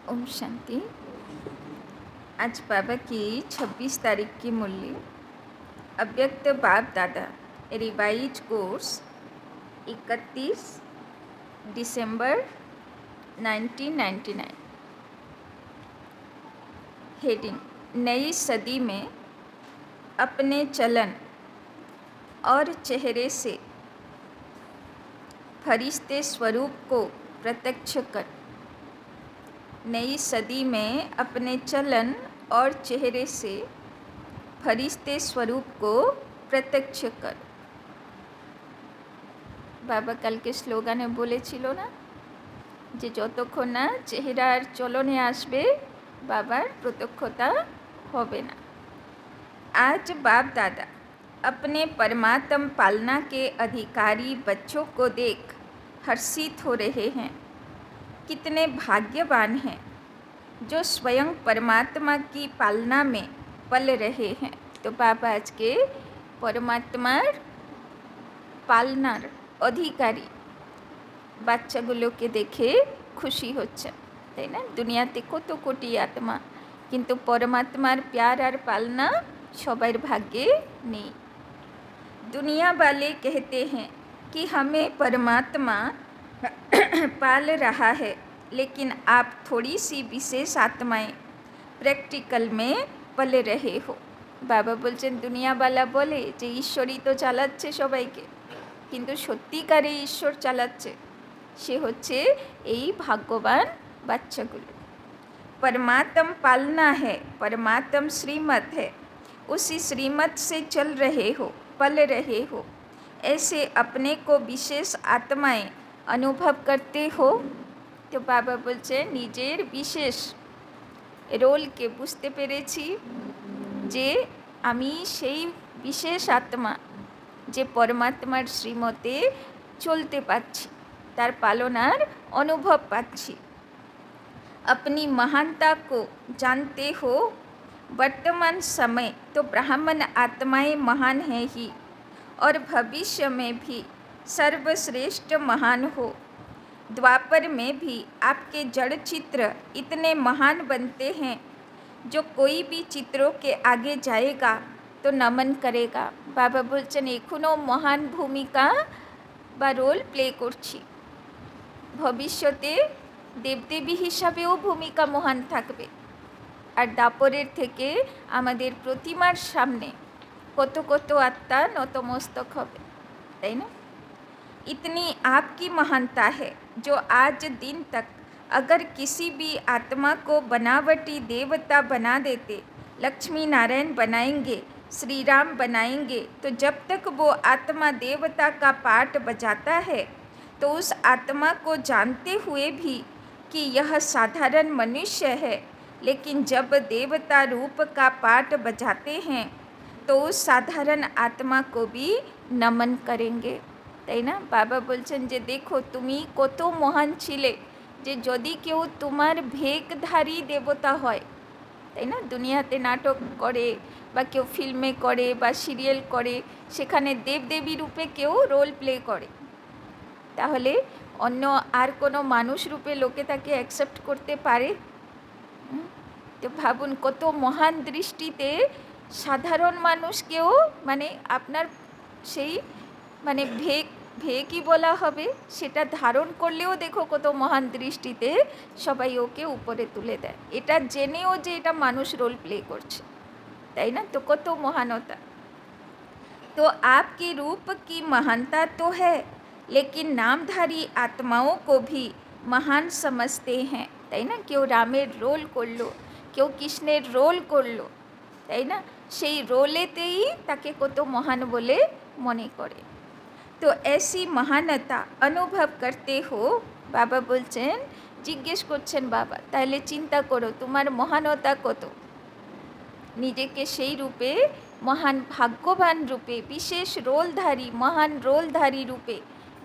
ओम शांति। आज बाबा की 26 तारीख की मुरली अव्यक्त बाप दादा रिवाइज कोर्स 31 दिसंबर 1999। हेडिंग: नई सदी में अपने चलन और चेहरे से फरिश्ते स्वरूप को प्रत्यक्ष कर। नई सदी में अपने चलन और चेहरे से फरिश्ते स्वरूप को प्रत्यक्ष कर। बाबा कल के स्लोगाने बोलेछिलो ना जे যতক্ষণ না চেহারার চলনে আসবে বাবার প্রত্যক্ষতা হবে না। आज बाप दादा अपने परमात्म पालना के अधिकारी बच्चों को देख हर्षित हो रहे हैं। कितने भाग्यवान हैं जो स्वयं परमात्मा की पालना में पल रहे हैं। तो बाबा आज के परमात्मार पालनार अधिकारी বাচ্চাগুলোকে দেখে খুশি হচ্ছে, তাই না? দুনিয়াতে কত কোটি আত্মা, কিন্তু পরমাত্মার প্যার আর পালনা সবার ভাগ্যে নেই। दुनिया वाले कहते हैं कि हमें परमात्मा पाल रहा है, लेकिन आप थोड़ी सी विशेष आत्माएं प्रैक्टिकल में पल रहे हो। बाबा बोलছেন দুনিয়াওয়ালা বলে যে ঈশ্বরই তো চালাচ্ছে সবাইকে, কিন্তু সত্যিকারে ঈশ্বর চালাচ্ছে সে হচ্ছে এই ভাগ্যবান বাচ্চাগুলো। परमात्म पालना है, परमात्म श्रीमत है, उसी श्रीमत से चल रहे हो, पल रहे हो। ऐसे अपने को विशेष आत्माएं अनुभव करते हो। तो बाबा बोलছেন নিজের বিশেষ রোলকে বুঝতে পেরেছি যে আমি সেই বিশেষ আত্মা যে পরমাত্মার শ্রীমতে চলতে পারছি, तार पालनार अनुभव पाচ্ছি। अपनी महानता को जानते हो। वर्तमान समय तो ब्राह्मण आत्माएं महान हैं ही, और भविष्य में भी सर्वश्रेष्ठ महान हो। द्वापर में भी आपके जड़ चित्र इतने महान बनते हैं जो कोई भी चित्रों के आगे जाएगा तो नमन करेगा। बाबा बोलছেন এখনো महान भूमिका বা রোল প্লে করছি, ভবিষ্যতে দেবদেবী হিসাবেও ভূমিকা মহান থাকবে। আর দাপরের থেকে আমাদের প্রতিমার সামনে কত কত আত্মা নতমস্তক হবে, তাই না? इतनी आपकी महानता है जो आज दिन तक अगर किसी भी आत्मा को बनावटी देवता बना देते, लक्ष्मी नारायण बनाएंगे, श्री राम बनाएंगे, तो जब तक वो आत्मा देवता का पाठ बजाता है तो उस आत्मा को जानते हुए भी कि यह साधारण मनुष्य है, लेकिन जब देवता रूप का पाठ बजाते हैं तो उस साधारण आत्मा को भी नमन करेंगे, তাই না? বাবা বলছেন যে দেখো তুমি কত মহান ছিলে, যে যদি কেউ তোমার ভেকধারী দেবতা হয়, তাই না? দুনিয়াতে নাটক করে বা কেউ ফিল্মে করে বা সিরিয়াল করে, সেখানে দেবদেবী রূপে কেউ রোল প্লে করে, তাহলে অন্য আর কোনো মানুষ রূপে লোকে তাকে অ্যাকসেপ্ট করতে পারে? তো ভাবুন কত মহান দৃষ্টিতে সাধারণ মানুষকেও, মানে আপনার সেই মানে ভেকই বলা হবে, সেটা ধারণ করলেও দেখো কত মহান দৃষ্টিতে সবাই ওকে উপরে তুলে দেয়, এটা জেনেও যে এটা মানুষ রোল প্লে করছে, তাই না? তো কত মহানতা। तो आपके रूप की महानता तो है, लेकिन नामधारी आत्माओं को भी महान समझते हैं, তাই না? কেউ রামের রোল করলো, কেউ কৃষ্ণের রোল করলো, তাই না? সেই রোলেতেই তাকে কত মহান বলে মনে করে। তো ऐसी महानता अनुभव करते हो। বাবা বলছেন, জিজ্ঞেস করছেন বাবা, তাহলে চিন্তা করো তোমার মহানতা কত। নিজেকে সেই রূপে মহান ভাগ্যবান রূপে, বিশেষ রোলধারী মহান রোলধারী রূপে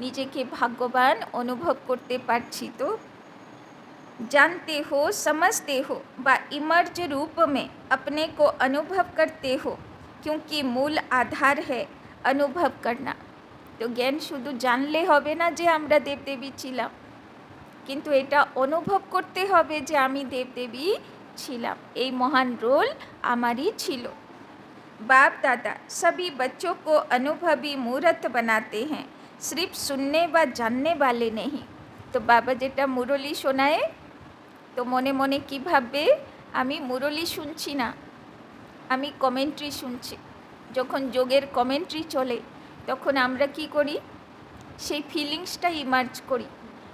নিজেকে ভাগ্যবান অনুভব করতে পারছি। তো जानते हो, समझते हो व इमर्ज रूप में अपने को अनुभव करते हो, क्योंकि मूल आधार है अनुभव करना। तो জ্ঞান শুধু জানলে হবে না যে আমরা দেবদেবী ছিলাম, কিন্তু এটা অনুভব করতে হবে যে আমি দেবদেবী ছিলাম, এই মহান রোল আমারই ছিল। बाप दादा सभी बच्चों को अनुभवी मूर्त बनाते हैं, सिर्फ सुनने व जानने वाले नहीं। तो बाबा जेटा मुरली शोनाए तो मने मने कि भाबबे आमी मुरली शुनছি না, আমি কমেন্ট্রি শুনছি। যখন যোগের কমেন্ট্রি চলে তখন আমরা কি করি, সেই ফিলিংসটা ইমার্জ করি।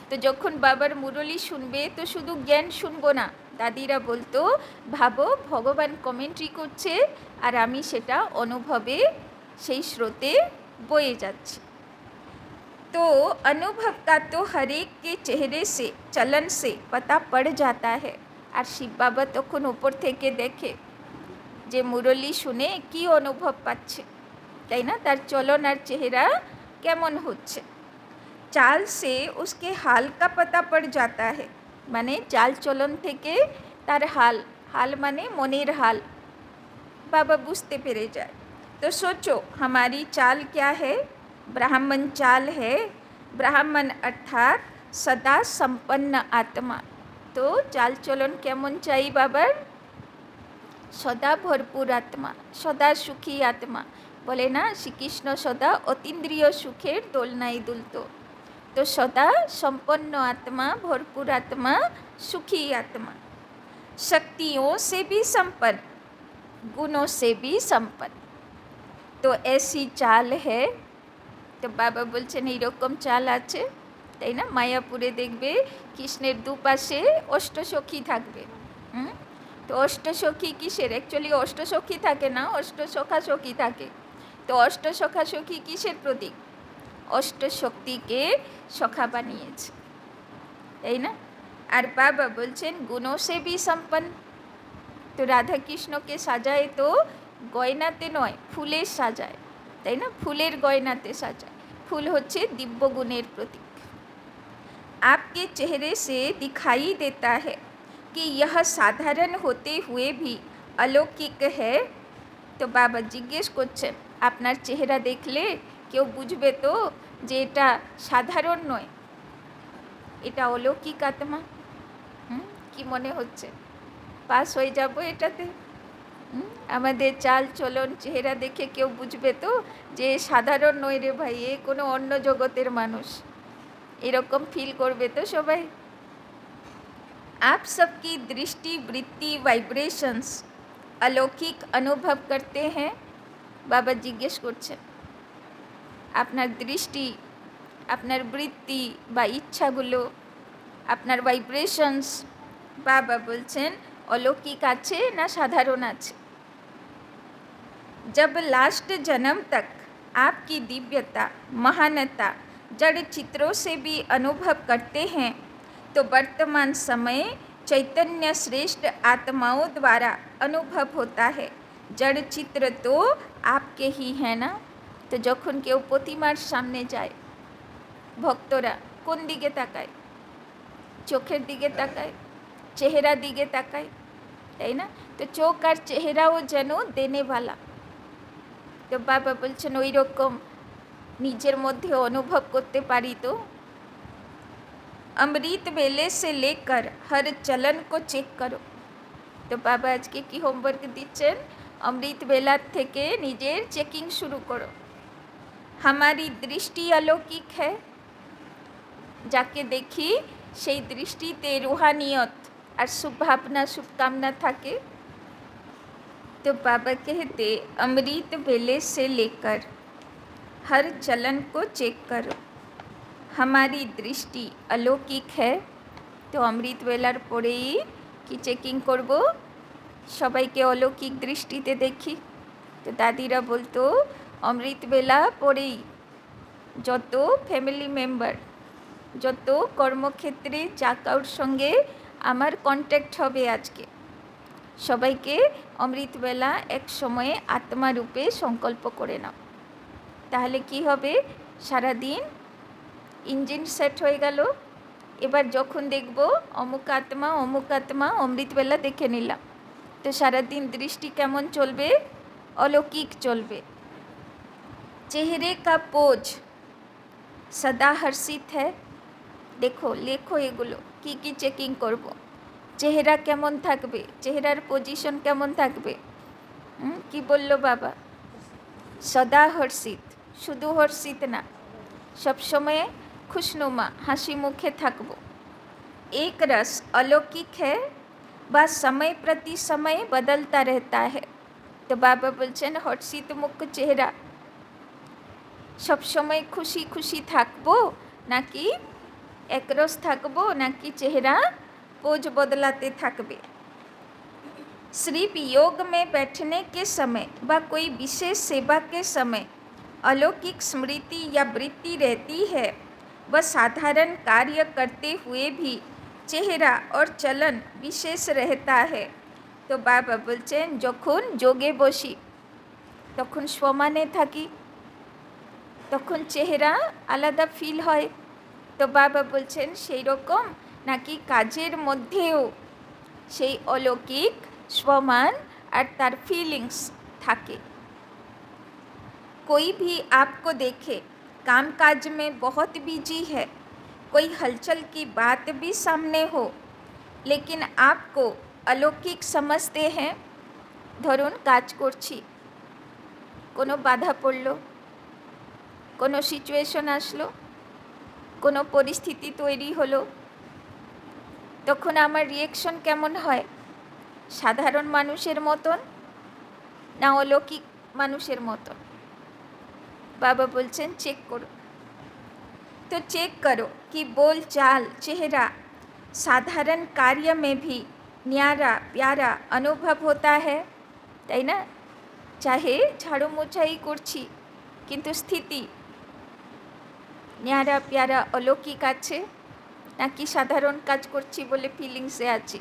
তো যখন বাবার মুরলি শুনবে তো শুধু জ্ঞান শুনবো না, দাদিরা বলতো ভাবো ভগবান কমেন্ট্রি করছে আর আমি সেটা অনুভবে সেই স্রোতে বয়ে যাচ্ছি। तो अनुभव का तो हर एक के चेहरे से चलन से पता पड़ जाता है। আর শিব বাবা তখন উপর থেকে দেখে যে মুরলি শুনে কি অনুভব পাচ্ছে, তাই না, তার চলন আর চেহারা কেমন হচ্ছে। চাল সে उसके हाल का पता पड़ जाता है, মানে চাল চলন থেকে তার হাল, হাল মানে মনের হাল, बाबा बुझते पेरे जाए। तो सोचो हमारी चाल क्या है, ब्राह्मण चाल है। ब्राह्मण अर्थात सदा संपन्न आत्मा। तो चाल चलन केमन चाहिए बाबार, सदा भरपूर आत्मा, सदा सुखी आत्मा। बोले ना श्री कृष्ण सदा अतीन्द्रिय सुखेर दोलनाय दुलतो। तो सदा संपन्न आत्मा, भरपूर आत्मा, सुखी आत्मा, शक्तियों से भी संपन्न, गुणों से भी संपन्न। तो ऐसी चाल है। तो बाबा बोलছেন এইরকম চাল আছে, তাই না। মায়াপুরে দেখবে কৃষ্ণের দুপাশে অষ্টসখী থাকবে। তো অষ্টসখী কিসের, অ্যাকচুয়ালি অষ্টসখী থাকে না, অষ্টসখাসখী থাকে। তো অষ্টসখাসখী কিসের প্রতীক, অষ্টশক্তিকে সখা বানিয়েছে, তাই না। আর বাবা বলছেন গুণों से भी संपन्न। তো রাধা কৃষ্ণকে সাজায় তো গয়নাতে নয়, ফুলের সাজায়, তাই না, ফুলের গয়নাতে সাজায়। ফুল হচ্ছে দিব্য গুণের প্রতীক। आपके चेहरे से दिखाई देता है कि यह साधारण होते हुए भी अलौकिक है। তো বাবা জিজ্ঞেস করছেন আপনার চেহারা দেখলে কেউ বুঝবে তো যে এটা সাধারণ নয়, এটা অলৌকিক আত্মা। কি মনে হচ্ছে পাস হয়ে যাব এটাতে? আমাদের চাল চলন চেহারা দেখে কেউ বুঝবে তো যে সাধারণ নয় রে ভাই, এ কোনো অন্য জগতের মানুষ, এরকম ফিল করবে তো সবাই? आप सबकी दृष्टि वृत्ति वाइब्रेशंस अलौकिक अनुभव करते हैं। বাবা জিজ্ঞেস করছেন আপনার দৃষ্টি, আপনার বৃত্তি বা ইচ্ছাগুলো, আপনার ভাইব্রেশনস, বাবা বলছেন अलौकिक আছে না সাধারণ আছে। जब लास्ट जन्म तक आपकी दिव्यता महानता जड़ चित्रों से भी अनुभव करते हैं, तो वर्तमान समय चैतन्य श्रेष्ठ आत्माओं द्वारा अनुभव होता है। जड़ चित्र तो आपके ही है ना। तो যখন কেউ প্রতিমার সামনে যায় ভক্তরা কোন দিকে তাকায়, চোখের দিকে তাকায়, চেহারা দিকে তাকায়, তাই না। তো চোখ আর চেহারাও যেন দেনেওয়ালা। তো বাবা বলছেন ওই রকম নিজের মধ্যে অনুভব করতে পারি তো। अमृत वेले से लेकर हर चलन को चेक करो। तो बाबा আজকে কি হোমওয়ার্ক দিচ্ছেন, অমৃত বেলার থেকে নিজের চেকিং শুরু করো। हमारी दृष्टि अलौकिक है, যাকে দেখি সেই দৃষ্টিতে রুহানিয়ত আর শুভভাবনা শুভকামনা থাকে। तो बाबा कहते अमृत वेले से लेकर हर चलन को चेक करो। हमारी दृष्टि अलौकिक है। तो अमृत वेलार परेई कि चेकिंग करब, सबाइके अलौकिक दृष्टिते देखी। तो दादिरा बोलतो अमृत बेला परेई যত फैमिली मेम्बर, যত কর্মক্ষেত্রে যা কারোর সঙ্গে আমার কন্ট্যাক্ট হবে আজকে, সবাইকে অমৃতবেলা এক সময়ে আত্মারূপে সংকল্প করে নাও। তাহলে কি হবে, সারাদিন ইঞ্জিন সেট হয়ে গেল। এবার যখন দেখব অমুক আত্মা অমৃতবেলা দেখে নিলাম, তো সারাদিন দৃষ্টি কেমন চলবে, অলৌকিক চলবে। चेहरे का पोज सदा हर्षित है। দেখো, লেখো এগুলো কি কি চেকিং করব। চেহারা কেমন থাকবে, চেহারার পজিশন কেমন থাকবে। কি বলল বাবা? সদা হর্ষিত, শুধু হর্ষিত না, সবসময় খুশনুমা, হাসি মুখে থাকবো। एक रस अलौकिक है বা समय प्रति समय बदलता रहता है। তো বাবা বলছেন হর্ষিত মুখ চেহারা সবসময় খুশি খুশি থাকবো নাকি একরস থাকবো, নাকি চেহারা পোজ बदलाते থাকবে। सिर्फ योग में बैठने के समय व कोई विशेष सेवा के समय अलौकिक स्मृति या वृत्ति रहती है, वह साधारण कार्य करते हुए भी চেহারা और চলন বিশেষ रहता है। তো বাবা বলছেন যখন যোগে বসি তখন সমানে থাকি, তখন চেহারা আলাদা ফিল হয়। তো বাবা বলছেন সেই রকম নাকি কাজের মধ্যেও সেই অলৌকিক स्वमान और तार फीलिंग्स थाके। कोई भी आपको देखे कामकाज में बहुत बिजी है, कोई हलचल की बात भी सामने हो, लेकिन आपको अलौकिक समझते हैं। धरुन काज करছি, কোনো বাধা পড়লো, কোনো সিচুয়েশন আসলো, কোনো পরিস্থিতি তৈরি হলো, তখন আমার রিঅ্যাকশন কেমন হয়? সাধারণ মানুষের মতন না অলৌকিক মানুষের মতন? বাবা বলছেন চেক করো। तो चेक करो कि बोल चाल चेहरा साधारण कार्य में भी न्यारा प्यारा अनुभव होता है, তাই না? চাহে ঝাড়ু মোছাই করছি কিন্তু স্থিতি ন্যারা প্যারা অলৌকিক আছে, নাকি সাধারণ কাজ করছি বলে ফিলিংসে আছি?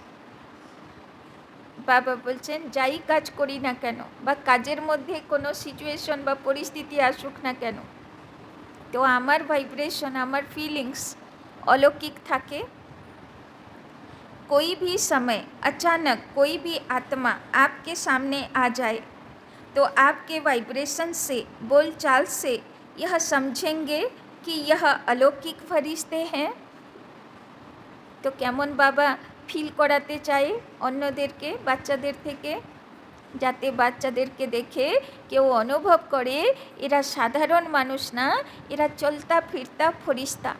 বাবা বলছেন যাই কাজ করি না কেন বা কাজের মধ্যে কোনো সিচুয়েশন বা পরিস্থিতি আসুক না কেন, तो আমার वाइब्रेशन আমার फीलिंग्स अलौकिक থাকে। कोई भी समय अचानक कोई भी आत्मा आपके सामने आ जाए तो आपके वाइब्रेशन से बोलचाल से यह समझेंगे कि यह अलौकिक फरिश्ते हैं। तो কেমন বাবা ফিল করাতে চায় অন্যদেরকে, বাচ্চাদের থেকে, যাতে বাচ্চাদেরকে দেখে কেউ অনুভব করে এরা সাধারণ মানুষ না, এরা চলতা ফিরতা ফরিস্তা।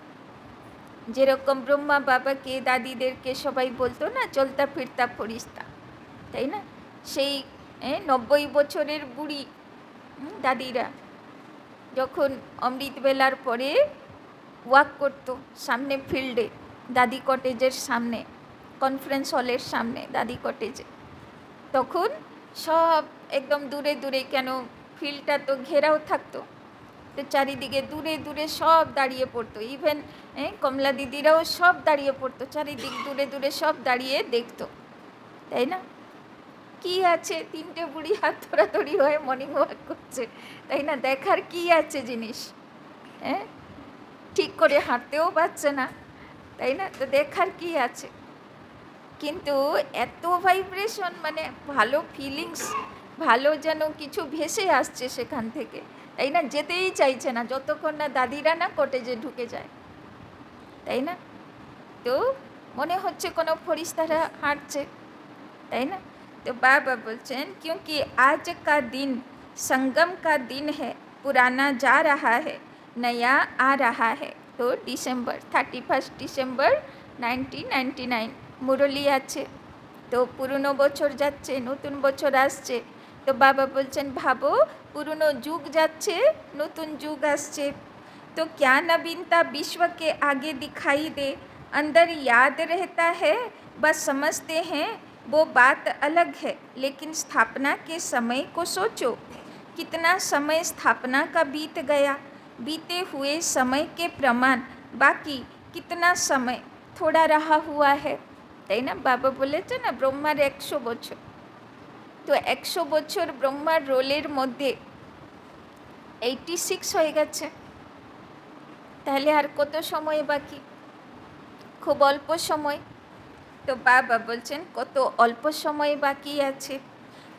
যেরকম ব্রহ্মা বাবাকে দাদিদেরকে সবাই বলতো না চলতা ফিরতা ফরিস্তা, তাই না? সেই 90 বছরের বুড়ি দাদিরা যখন অমৃতবেলার পরে ওয়াক করতো সামনে ফিল্ডে, দাদি কটেজের সামনে, কনফারেন্স হলের সামনে দাদি কটেজে, তখন সব একদম দূরে দূরে, কেন ফিল্ডটা তো ঘেরাও থাকতো, তো চারিদিকে দূরে দূরে সব দাঁড়িয়ে পড়তো। ইভেন কমলা দিদিরাও সব দাঁড়িয়ে পড়তো, চারিদিক দূরে দূরে সব দাঁড়িয়ে দেখতো, তাই না? কি আছে, তিনটে বুড়ি হাত ধরাধরি হয়ে মর্নিং ওয়াক করছে, তাই না? দেখার কি আছে জিনিস, ঠিক করে হাঁটতেও পারছে না, তাই না? তো দেখার কি আছে? কিন্তু এত ভাইব্রেশন, মানে ভালো ফিলিংস, ভালো যেন কিছু ভেসে আসছে সেখান থেকে, তাই না? যেতেই চাইছে না যতক্ষণ না দাদিরা না কটেজে ঢুকে যায়, তাই না? তো মনে হচ্ছে কোনো ফরিস্তারা হাঁটছে, তাই না? तो बाबा बोलचन क्योंकि आज का दिन संगम का दिन है, पुराना जा रहा है, नया आ रहा है। तो डिसेम्बर 31 ডিসেম্বর 1999 মুরলি আছে, তো পুরনো বছর যাচ্ছে, নতুন বছর আসছে। তো বাবা বলছেন ভাবো পুরনো যুগ যাচ্ছে, নতুন যুগ আসছে। तो क्या नवीनता विश्व के आगे दिखाई दे, अंदर याद रहता है, बस समझते हैं वो बात अलग है, लेकिन स्थापना के समय को सोचो, कितना समय स्थापना का बीत गया, बीते हुए समय के प्रमाण बाकी कितना समय थोड़ा रहा हुआ है, তাই না? বাবা বলেছে না ব্রহ্মার 100 বছর, তো 100 বছর ব্রহ্মার রোলের মধ্যে 86 হয়ে গেছে, তাহলে আর কত সময় বাকি? খুব অল্প সময়। तो बाबा बोलचन कत अल्प समय बाकी आछे,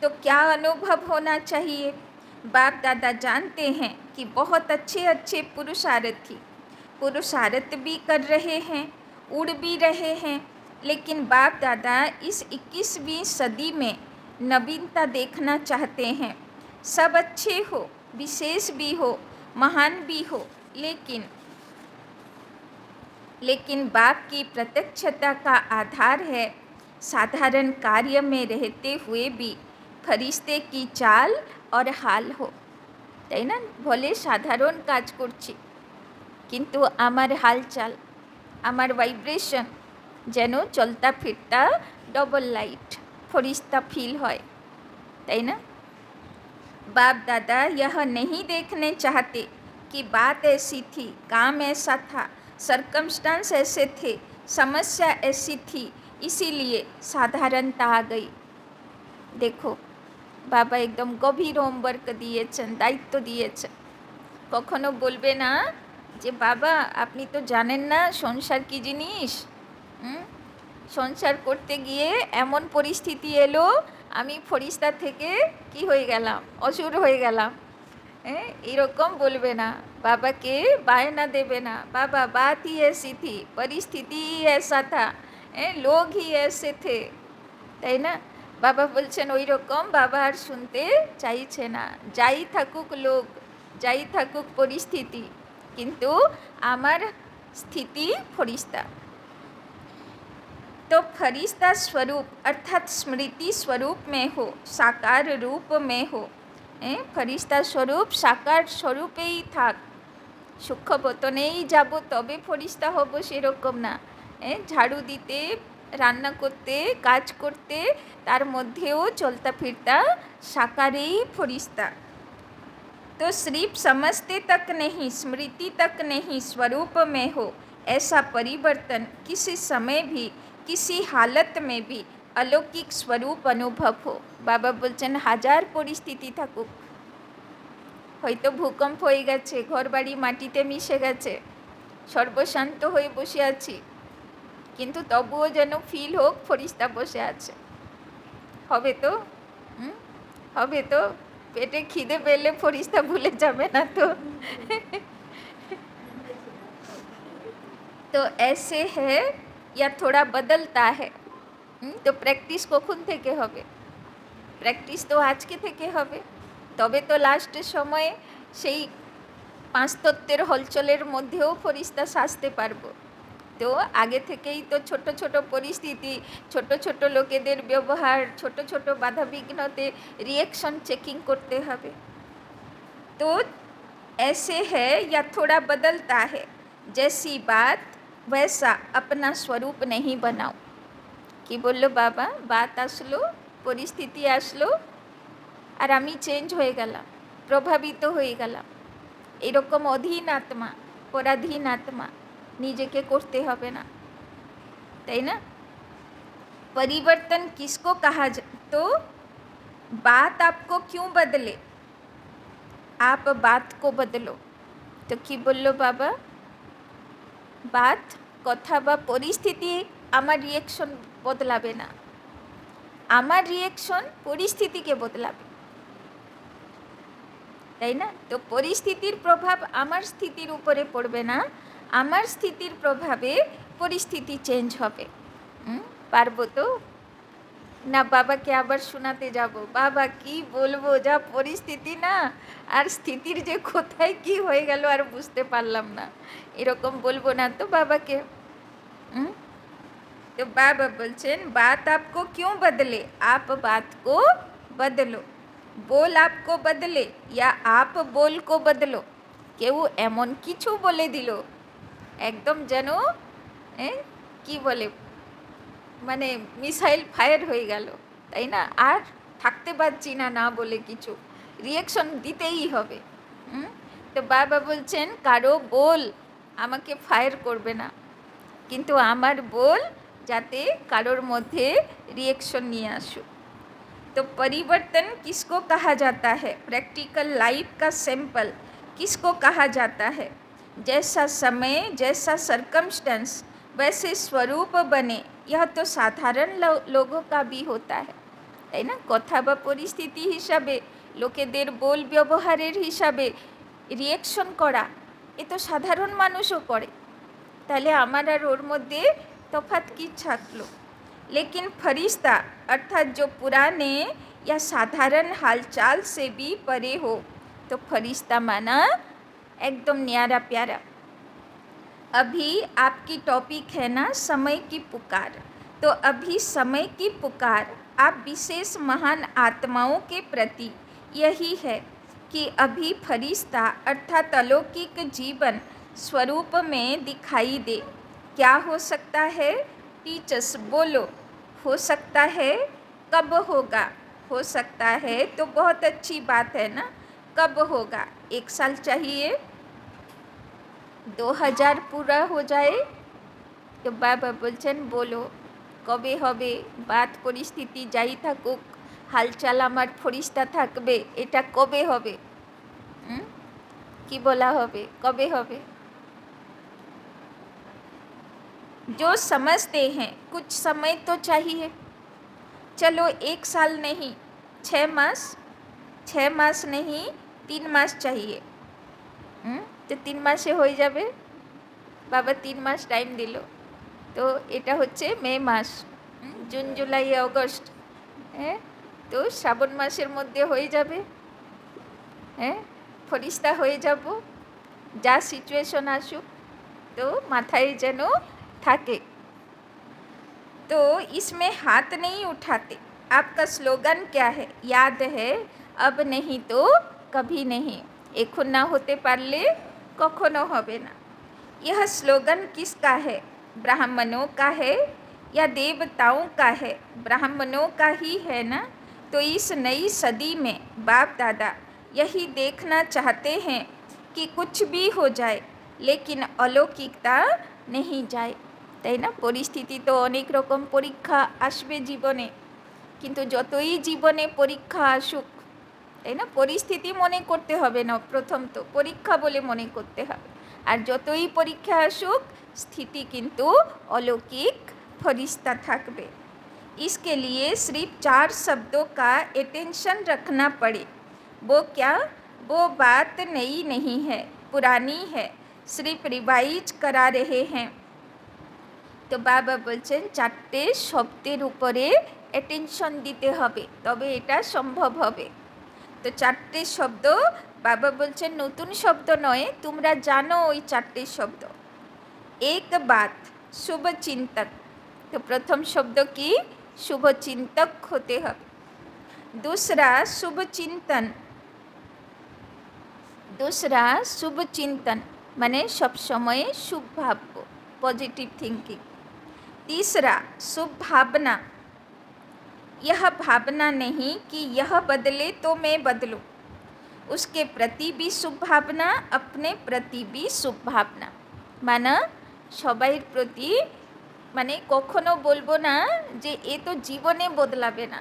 तो क्या अनुभव होना चाहिए? बाप दादा जानते हैं कि बहुत अच्छे अच्छे पुरुषार्थी पुरुषार्थ भी कर रहे हैं, उड़ भी रहे हैं, लेकिन बाप दादा इस 21वीं सदी में नवीनता देखना चाहते हैं। सब अच्छे हो, विशेष भी हो, महान भी हो, लेकिन बाप की प्रत्यक्षता का आधार है साधारण कार्य में रहते हुए भी फरिश्ते की चाल और हाल हो। তাই না? বলে সাধারণ কাজ করছি, কিন্তু আমার হালচাল, আমার ভাইব্রেশন যেন চলতা ফিরতা ডবল লাইট ফরিস্তা ফিল হয়, তাই না? बाप दादा यह नहीं देखने चाहते कि बात ऐसी थी, काम ऐसा था, सरकमस्टांस ऐसे थे, समस्या ऐसी थी, इसीलिए साधारणता आ गई। देखो बाबा एकदम गभीर होमवर्क दिएছেন, দায়িত্ব দিয়েছেন। কখনো বলবে না যে বাবা আপনি তো জানেন না সংসার কী জিনিস, সংসার করতে গিয়ে এমন পরিস্থিতি এলো আমি ফরিস্তা থেকে কি হয়ে গেলাম, অসুর হয়ে গেলাম। এরকম বলবে না, বাবাকে বায়না দেবে না, বাবা बात ही ऐसी थी, परिस्थिति ही ऐसा था, लोग ही ऐसे थे, তাই না? বাবা বলছেন ওই রকম বাবা আর শুনতে চাইছে না। যাই থাকুক লোক, যাই থাকুক পরিস্থিতি, কিন্তু আমার স্থিতি ফরিস্তা। तो फरिश्ता स्वरूप अर्थात स्मृति स्वरूप में हो, साकार रूप में हो। फरिश्ता स्वरूप साकार स्वरूपेই থাক। সূক্ষ্ম বতনেই যাব তবে ফরিস্তা হব সেরকম না। ঝাড়ু দিতে, রান্না করতে, কাজ করতে, তার মধ্যেও চলতা ফিরতা সাকারেই ফরিস্তা। तो सिर्फ समझते तक नहीं, स्मृति तक नहीं, स्वरूप में हो ऐसा परिवर्तन किसी समय भी, किसी हालत में भी अलौकिक स्वरूप अनुभव हो। बाबा বলছেন হাজার পরিস্থিতি থাকুক, হয়তো ভূকম্প হয়ে গেছে, ঘরবাড়ি মাটিতে মিশে গেছে, সর্বশান্ত হয়ে বসে আছি, কিন্তু তবুও যেন ফিল হোক ফরিস্তা বসে আছে। হবে তো? হবে তো? পেটে খিদে পেলে ফরিস্তা ভুলে যাবে না তো? तो ऐसे है या थोड़ा बदलता है। তো প্র্যাকটিস কখন থেকে হবে? প্র্যাকটিস তো আজকে থেকে হবে, তবে তো লাস্টের সময়ে সেই 5 তত্ত্বের হলচলের মধ্যেও ফরিস্তা সাজতে পারবো। তো আগে থেকেই তো ছোট ছোট পরিস্থিতি, ছোট ছোট লোকেদের ব্যবহার, ছোট ছোট বাধা বিঘ্নতে রিয়েকশন চেকিং করতে হবে। তো ऐसे है या थोड़ा बदलता है, जैसी बात वैसा अपना स्वरूप नहीं बनाओ। কি বললো বাবা? বাত আসলো, পরিস্থিতি আসলো, আর আমি চেঞ্জ হয়ে গেলাম, প্রভাবিত হয়ে গেলাম। এরকম অধীন আত্মা, পরাধীন আত্মা নিজেকে করতে হবে না, তাই না? परिवर्तन किसको कहा तो बात आपको क्यों बदले, आप बात को बदलो। तो কি বললো বাবা? বাত, কথা বা পরিস্থিতি আমার রিয়েকশন বদলাবে না, আমার রিয়েকশন পরিস্থিতিকে বদলাবে, তাই না? তো পরিস্থিতির প্রভাব আমার স্থিতির উপরে পড়বে না, আমার স্থিতির প্রভাবে পরিস্থিতি চেঞ্জ হবে। পারবো তো না? বাবাকে আবার শোনাতে যাব, বাবা কি বলবো, যা পরিস্থিতি না, আর স্থিতির যে কোথায় কি হয়ে গেল আর বুঝতে পারলাম না, এরকম বলবো না তো বাবাকে। तो बाबा बोलছেন बात आपको क्यों बदले, आप बात को बदलो। बोल आपको बदले या आप बोल को बदलो। কেউ এমন কিছু বলে দিল একদম যেন কি বলে, মানে মিসাইল ফায়ার হয়ে গেল, তাই না? আর থাকতে পারছি না না বলে কিছু রিয়েকশন দিতেই হবে। তো বাবা বলছেন কারো বল আমাকে ফায়ার করবে না, কিন্তু আমার বল যাতে কারোর মধ্যে रिएक्शन नहीं आसुक। तो परिवर्तन किसको कहा जाता है? प्रैक्टिकल लाइफ का सैंपल किसको कहा जाता है? जैसा समय, जैसा सर्कमस्टेंस वैसे स्वरूप बने, यह तो साधारण लोगों का भी होता है, তাই না? কথা বা পরিস্থিতি হিসাবে, লোকেদের বল ব্যবহারের হিসাবে রিয়েকশন করা, এ তো সাধারণ মানুষও করে, তাহলে আমার আর ওর মধ্যে তফাৎ কি থাকলো। लेकिन फरिश्ता अर्थात जो पुराने या साधारण हालचाल से भी परे हो, तो फरिश्ता माना एकदम न्यारा प्यारा। अभी आपकी टॉपिक है ना समय की पुकार, तो अभी समय की पुकार आप विशेष महान आत्माओं के प्रति यही है कि अभी फरिश्ता अर्थात अलौकिक जीवन स्वरूप में दिखाई दे। क्या हो सकता है? टीचर्स बोलो। हो सकता है, कब होगा? हो सकता है तो बहुत अच्छी बात है ना। कब होगा? 1 साल चाहिए, 2000 पूरा हो जाए। तो बाबा बोलছেন बोलो কবে হবে, বাত পরিস্থিতি যাই থাকুক, হালচাল আমার ফরিস্তা থাকবে, এটা কবে হবে? কি বলা হবে, কবে হবে? जो समझते हैं कुछ समय तो चाहिए। चलो 1 साल नहीं, 6 मास, 6 मास नहीं 3 मास चाहिए। তো 3 মাসে হয়ে যাবে। বাবা 3 মাস টাইম দিল, তো এটা হচ্ছে মে মাস, জুন জুলাই অগস্ট, হ্যাঁ, তো শ্রাবণ মাসের মধ্যে হয়ে যাবে। হ্যাঁ, ফরিস্তা হয়ে যাব, যা সিচুয়েশন আসুক, তো মাথায় যেন থাকে। तो इसमें हाथ नहीं उठाते। आपका स्लोगन क्या है? याद है, अब नहीं तो कभी नहीं। এখন না হতে পারলে কখনো হবে না। यह स्लोगन किसका है? ब्राह्मणों का है या देवताओं का है? ब्राह्मणों का ही है ना। तो इस नई सदी में बाप दादा यही देखना चाहते हैं कि कुछ भी हो जाए लेकिन अलौकिकता नहीं जाए। তাই না? পরিস্থিতি তো অনেক রকম পরীক্ষা আসবে জীবনে, কিন্তু যতই জীবনে পরীক্ষা আসুক, তাই না, পরিস্থিতি মনে করতে হবে না, প্রথম তো পরীক্ষা বলে মনে করতে হবে। আর যতই পরীক্ষা আসুক, স্থিতি কিন্তু অলৌকিক फरिश्ता থাকবে। इसके लिए सिर्फ 4 शब्दों का अटेंशन रखना पड़े। वो क्या? वो बात नई नहीं है, पुरानी है, सिर्फ रिवाइज करा रहे हैं। তো বাবা বলছেন 4টে শব্দের উপরে অ্যাটেনশন দিতে হবে, তবে এটা সম্ভব হবে। তো 4টে শব্দ বাবা বলছেন নতুন শব্দ নয়, তোমরা জানো ওই 4টে শব্দ। এক বাত, শুভ চিন্তক। তো প্রথম শব্দ কি? শুভ চিন্তক হতে হবে। दूसरा शुभ चिंतन, दूसरा शुभ चिंतन মানে সব সময় শুভ ভাবব, पॉजिटिव थिंकिंग। तीसरा शुभ भावना, यह भावना नहीं कि यह बदले तो मैं बदलूं, उसके प्रति भी शुभ भावना, अपने प्रति भी शुभ भावना। माना সবাইয়ের প্রতি, মানে কখনো বলবো না যে এ তো জীবনে বদলাবে না।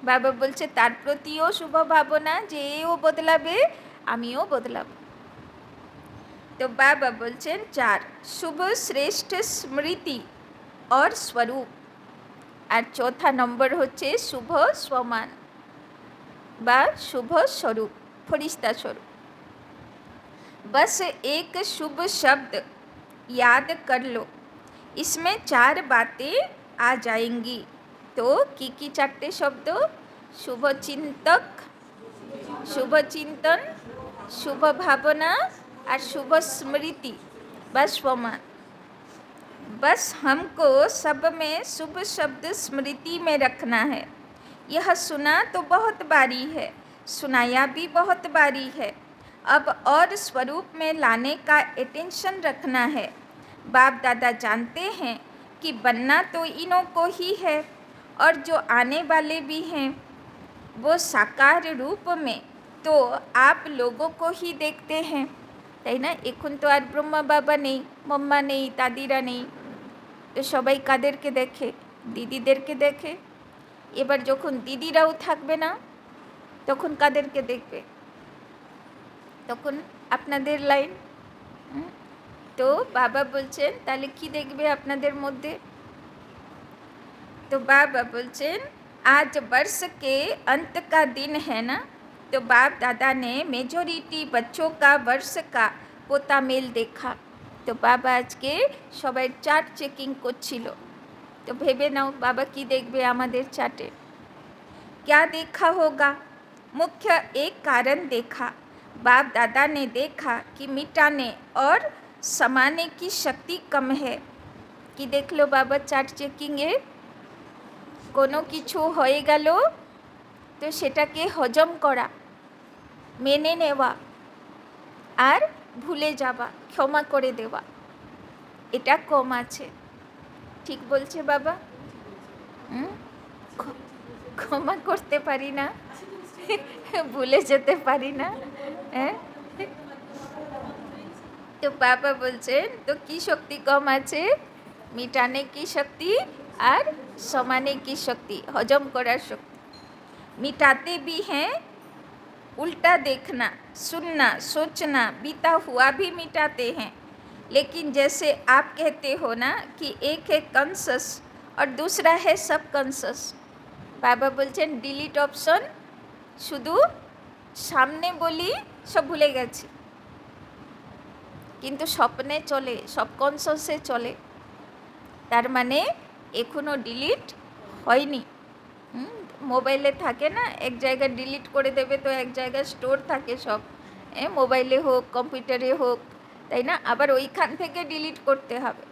বাবা বলছে তার প্রতিও শুভ ভাবনা, যে এও বদলাবে, আমিও বদলাবো। तो बाबा बोलছেন 4 शुभ श्रेष्ठ स्मृति और स्वरूप, और चौथा नम्बर হচ্ছে शुभ स्वमान বা शुभ स्वरूप, फरिश्ता स्वरूप। बस एक शुभ शब्द याद कर लो, इसमें 4 बातें आ जाएंगी। तो की 4টে শব্দ? शुभ चिंतक, शुभ चिंतन, शुभ भावना और शुभ स्मृति व स्वमान। बस हमको सब में शुभ शब्द स्मृति में रखना है। यह सुना तो बहुत बारी है, सुनाया भी बहुत बारी है, अब और स्वरूप में लाने का अटेंशन रखना है। बाप दादा जानते हैं कि बनना तो इन्हों को ही है, और जो आने वाले भी हैं वो साकार रूप में तो आप लोगों को ही देखते हैं। তাই না? এখন তো আর ব্রহ্মা বাবা নেই, মাম্মা নেই, দাদিরা নেই, তো সবাই কাদেরকে দেখে? দিদিদেরকে দেখে। এবার যখন দিদিরাও থাকবে না, তখন কাদেরকে দেখবে? তখন আপনাদের লাইন। তো বাবা বলছেন তাহলে কি দেখবে আপনাদের মধ্যে? तो बाबा बोलছেন आज वर्ष के अंत का दिन है ना, तो बाप दादा ने मेजोरिटी बच्चों का वर्ष का पोता मेल देखा। तो बाबा आज के सबाई चार्ट चेकिंग करछिलो। तो भेबे नाओ बाबा की देखबे आमादेर चार्टे। क्या देखा होगा? मुख्य एक कारण देखा। बाप दादा ने देखा कि मिटाने और समाने की शक्ति कम है। कि देखलो बाबा चार्ट चेकिंगे कोनो किछु हये गेल तो सेटाके हजम करा, मेने नेवा আর ভুলে যাওয়া, ক্ষমা করে দেওয়া, এটা কম আছে। ঠিক বলছে বাবা? ক্ষমা করতে পারি না, ভুলে যেতে পারি না। হ্যাঁ, তো বাবা বলছেন তো কি শক্তি কম আছে? মিটানে কি শক্তি আর সমানে কি শক্তি, হজম করার শক্তি। मिटाते भी हैं, उल्टा देखना, सुनना, सोचना, बीता हुआ भी मिटाते हैं। लेकिन जैसे आप कहते हो ना कि एक है कॉन्शस और दूसरा है सब कॉन्शस। बाबा बोलছেন डिलीट ऑप्शन शुधु सामने बोली सब भूले गेছি, किन्तु स्वप्ने चले, सब कॉन्शसे चले, तार माने एखोनो डिलीट হয়নি। मोबाइले थाके ना एक जगह डिलीट करे देबे तो एक जगह स्टोर थाके सब, मोबाइले होक कम्पिउटारे होक, ताई ना, आबार ओइखान थेके डिलीट करते हबे।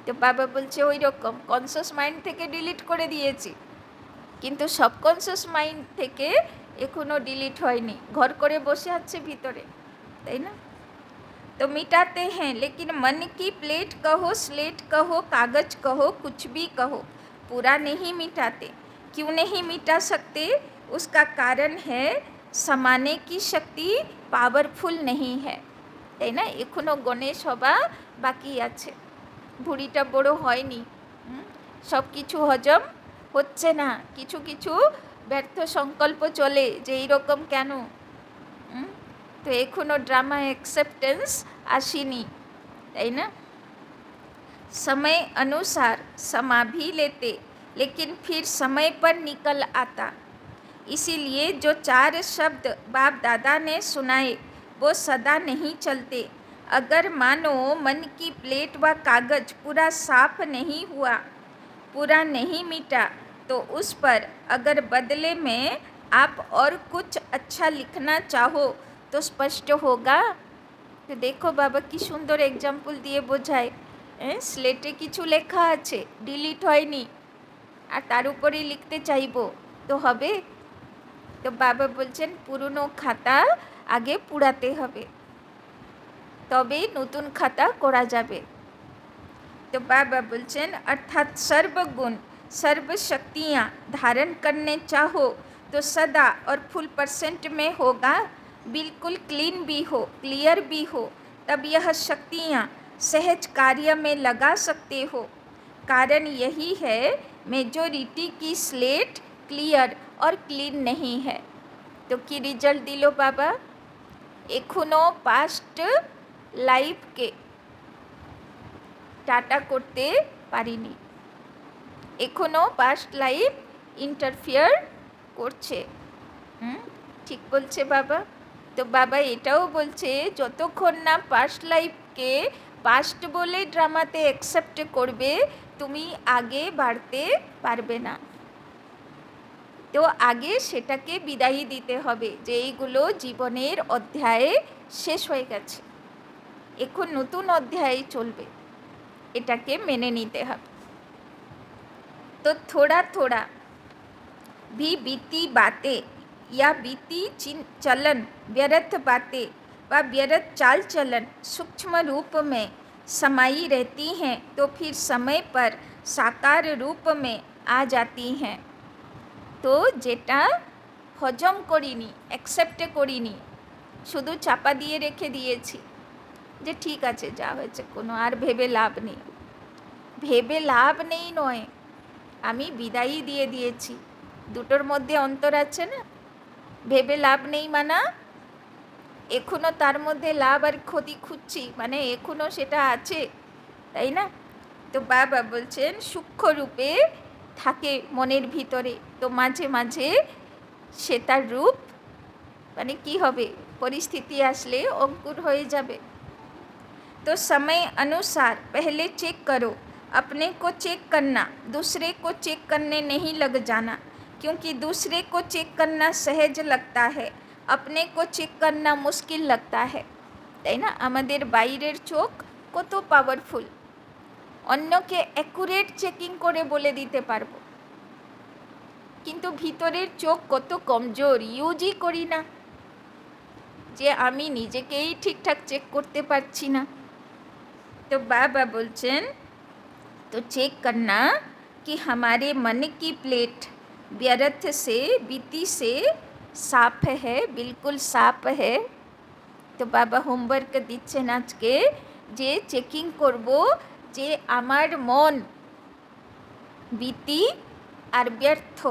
तो बाबा बोलছে ওই রকম কনসাস মাইন্ড থেকে ডিলিট করে দিয়েছি, কিন্তু সাবকনসাস মাইন্ড থেকে এখনো ডিলিট হয়নি, ঘর করে বসে আছে ভিতরে, তাই না? तो मिटाते हैं, लेकिन मन की प्लेट कहो, स्लेट कहो, कागज कहो, कुछ भी कहो, पूरा नहीं मिटाते। क्यों नहीं मिटा सकते? उसका कारण है समाने की शक्ति पावरफुल नहीं है, তাই না? এখনো গণেশ হবা বাকি আছে, ভুঁড়িটা বড় হয়নি, সব কিছু হজম হচ্ছে না, কিছু কিছু ব্যর্থ সংকল্প চলে যে এইরকম কেন। তো এখনো ড্রামা एक्सेप्टेंस आशीनी, তাই না? समय अनुसार समा भी लेते, लेकिन फिर समय पर निकल आता। इसीलिए जो 4 शब्द बाप दादा ने सुनाए वो सदा नहीं चलते। अगर मानो मन की प्लेट व कागज पूरा साफ नहीं हुआ, पूरा नहीं मिटा, तो उस पर अगर बदले में आप और कुछ अच्छा लिखना चाहो तो स्पष्ट होगा। तो देखो बाबा की सुंदर एग्जाम्पल दिए बोझाय, स्लेटे किछु लेखा आछे, डिलीट हयनि, আর তার উপরেই লিখতে চাইবো তো হবে? তো বাবা বলছেন পুরনো খাতা আগে পুড়াতে হবে, তবেই নতুন খাতা করা যাবে। तो बाबा बोलছেন अर्थात सर्वगुण सर्व शक्तियाँ धारण करने चाहो तो सदा और फुल परसेंट में होगा, बिल्कुल क्लीन भी हो, क्लियर भी हो, तब यह शक्तियाँ सहज कार्य में लगा सकते हो। कारण यही है मेजोरिटी की स्लेट क्लियर और क्लीन नहीं है। तो कि रिजल्ट दिलो बाबा? एखोनो पास्ट लाइफ के टाटा करते पारिनी, एखोनो पास्ट लाइफ इंटरफेयर करছে। ঠিক বলছে বাবা? তো বাবা এটাও বলছে যতক্ষণ না পাস্ট লাইফকে পাস্ট বলে ড্রামাতে অ্যাকসেপ্ট করবে তুমি আগে বাড়তে পারবে না। তো আগে সেটাকে বিদায়ী দিতে হবে যে এইগুলো জীবনের অধ্যায়ে শেষ হয়ে গেছে, এখন নতুন অধ্যায়ে চলবে, এটাকে মেনে নিতে হবে। तो थोड़ा थोड़ा भी बीती बातें या बीती चलन व्यर्थ बातें व व्यर्थ चाल चलन सूक्ष्म रूप में समाई रहती हैं तो फिर समय पर साकार रूप में आ जाती हैं। तो जेटा हजम करिनी, एक्सेप्ट करिनी, शुधु चापा दिए रेखे दिएছি যে ঠিক আছে যা হয়েছে কোনো আর ভেবে লাভ নেই, ভেবে লাভ নেই নয়, আমি বিদায়ী দিয়ে দিয়েছি, দুটোর মধ্যে অন্তর আছে না? ভেবে লাভ নেই মানা এখনো তার মধ্যে লাভ আর ক্ষতি খুঁজছি, মানে এখনো সেটা আছে, তাই না? তো বাবা বলছেন সূক্ষ্ম রূপে থাকে মনের ভিতরে, তো মাঝে মাঝে সে তার রূপ মানে কি হবে, পরিস্থিতি আসলে অঙ্কুর হয়ে যাবে, तो समय अनुसार पहले चेक करो, अपने को चेक करना, दूसरे को चेक करने नहीं लग जाना, क्योंकि दूसरे को चेक करना सहज लगता है, अपने को चेक करना मुश्किल लगता है, তাই না? আমাদের বাইরের চোখ কত পাওয়ারফুল, অন্যকে অ্যাকুরেট চেকিং করে বলে দিতে পারবো, কিন্তু ভিতরের চোখ কত কমজোর, ইউজই করি না, যে আমি নিজেকেই ঠিকঠাক চেক করতে পারছি না। तो बाबा बोलचन तो चेक करना कि हमारे मन की प्लेट व्यर्थ से बीती से साफ है, बिल्कुल साफ है। तो बाबा होमवर्क दिच्छेन आज के जे चेकिंग करब जे आमार मन बीती और व्यर्थ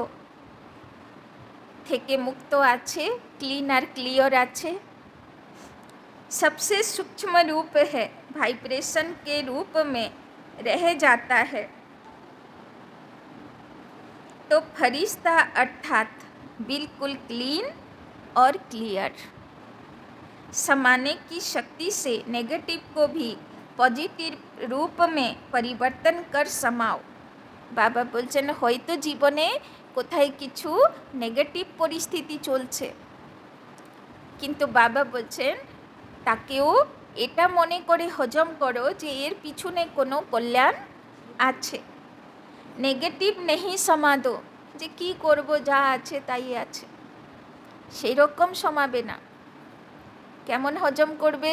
थेके मुक्त आछे, क्लीन और क्लियर आछे। सबसे सूक्ष्म रूप है, वाइब्रेशन के रूप में रह जाता है। तो फरिश्ता अर्थात बिल्कुल क्लीन और क्लियर। समाने की शक्ति से नेगेटिव को भी पॉजिटिव रूप में परिवर्तन कर समाओ। बाबा बोलছেন হয়তো জীবনে কোথায় কিছু নেগেটিভ পরিস্থিতি চলছে, কিন্তু বাবা বলছেন তাকেও এটা মনে করে হজম করো যে এর পিছনে কোনো কল্যাণ আছে। নেগেটিভ নেহি সমাদো, যে কি করব যা আছে তাই আছে, সেই রকম সমাবে না। কেমন হজম করবে?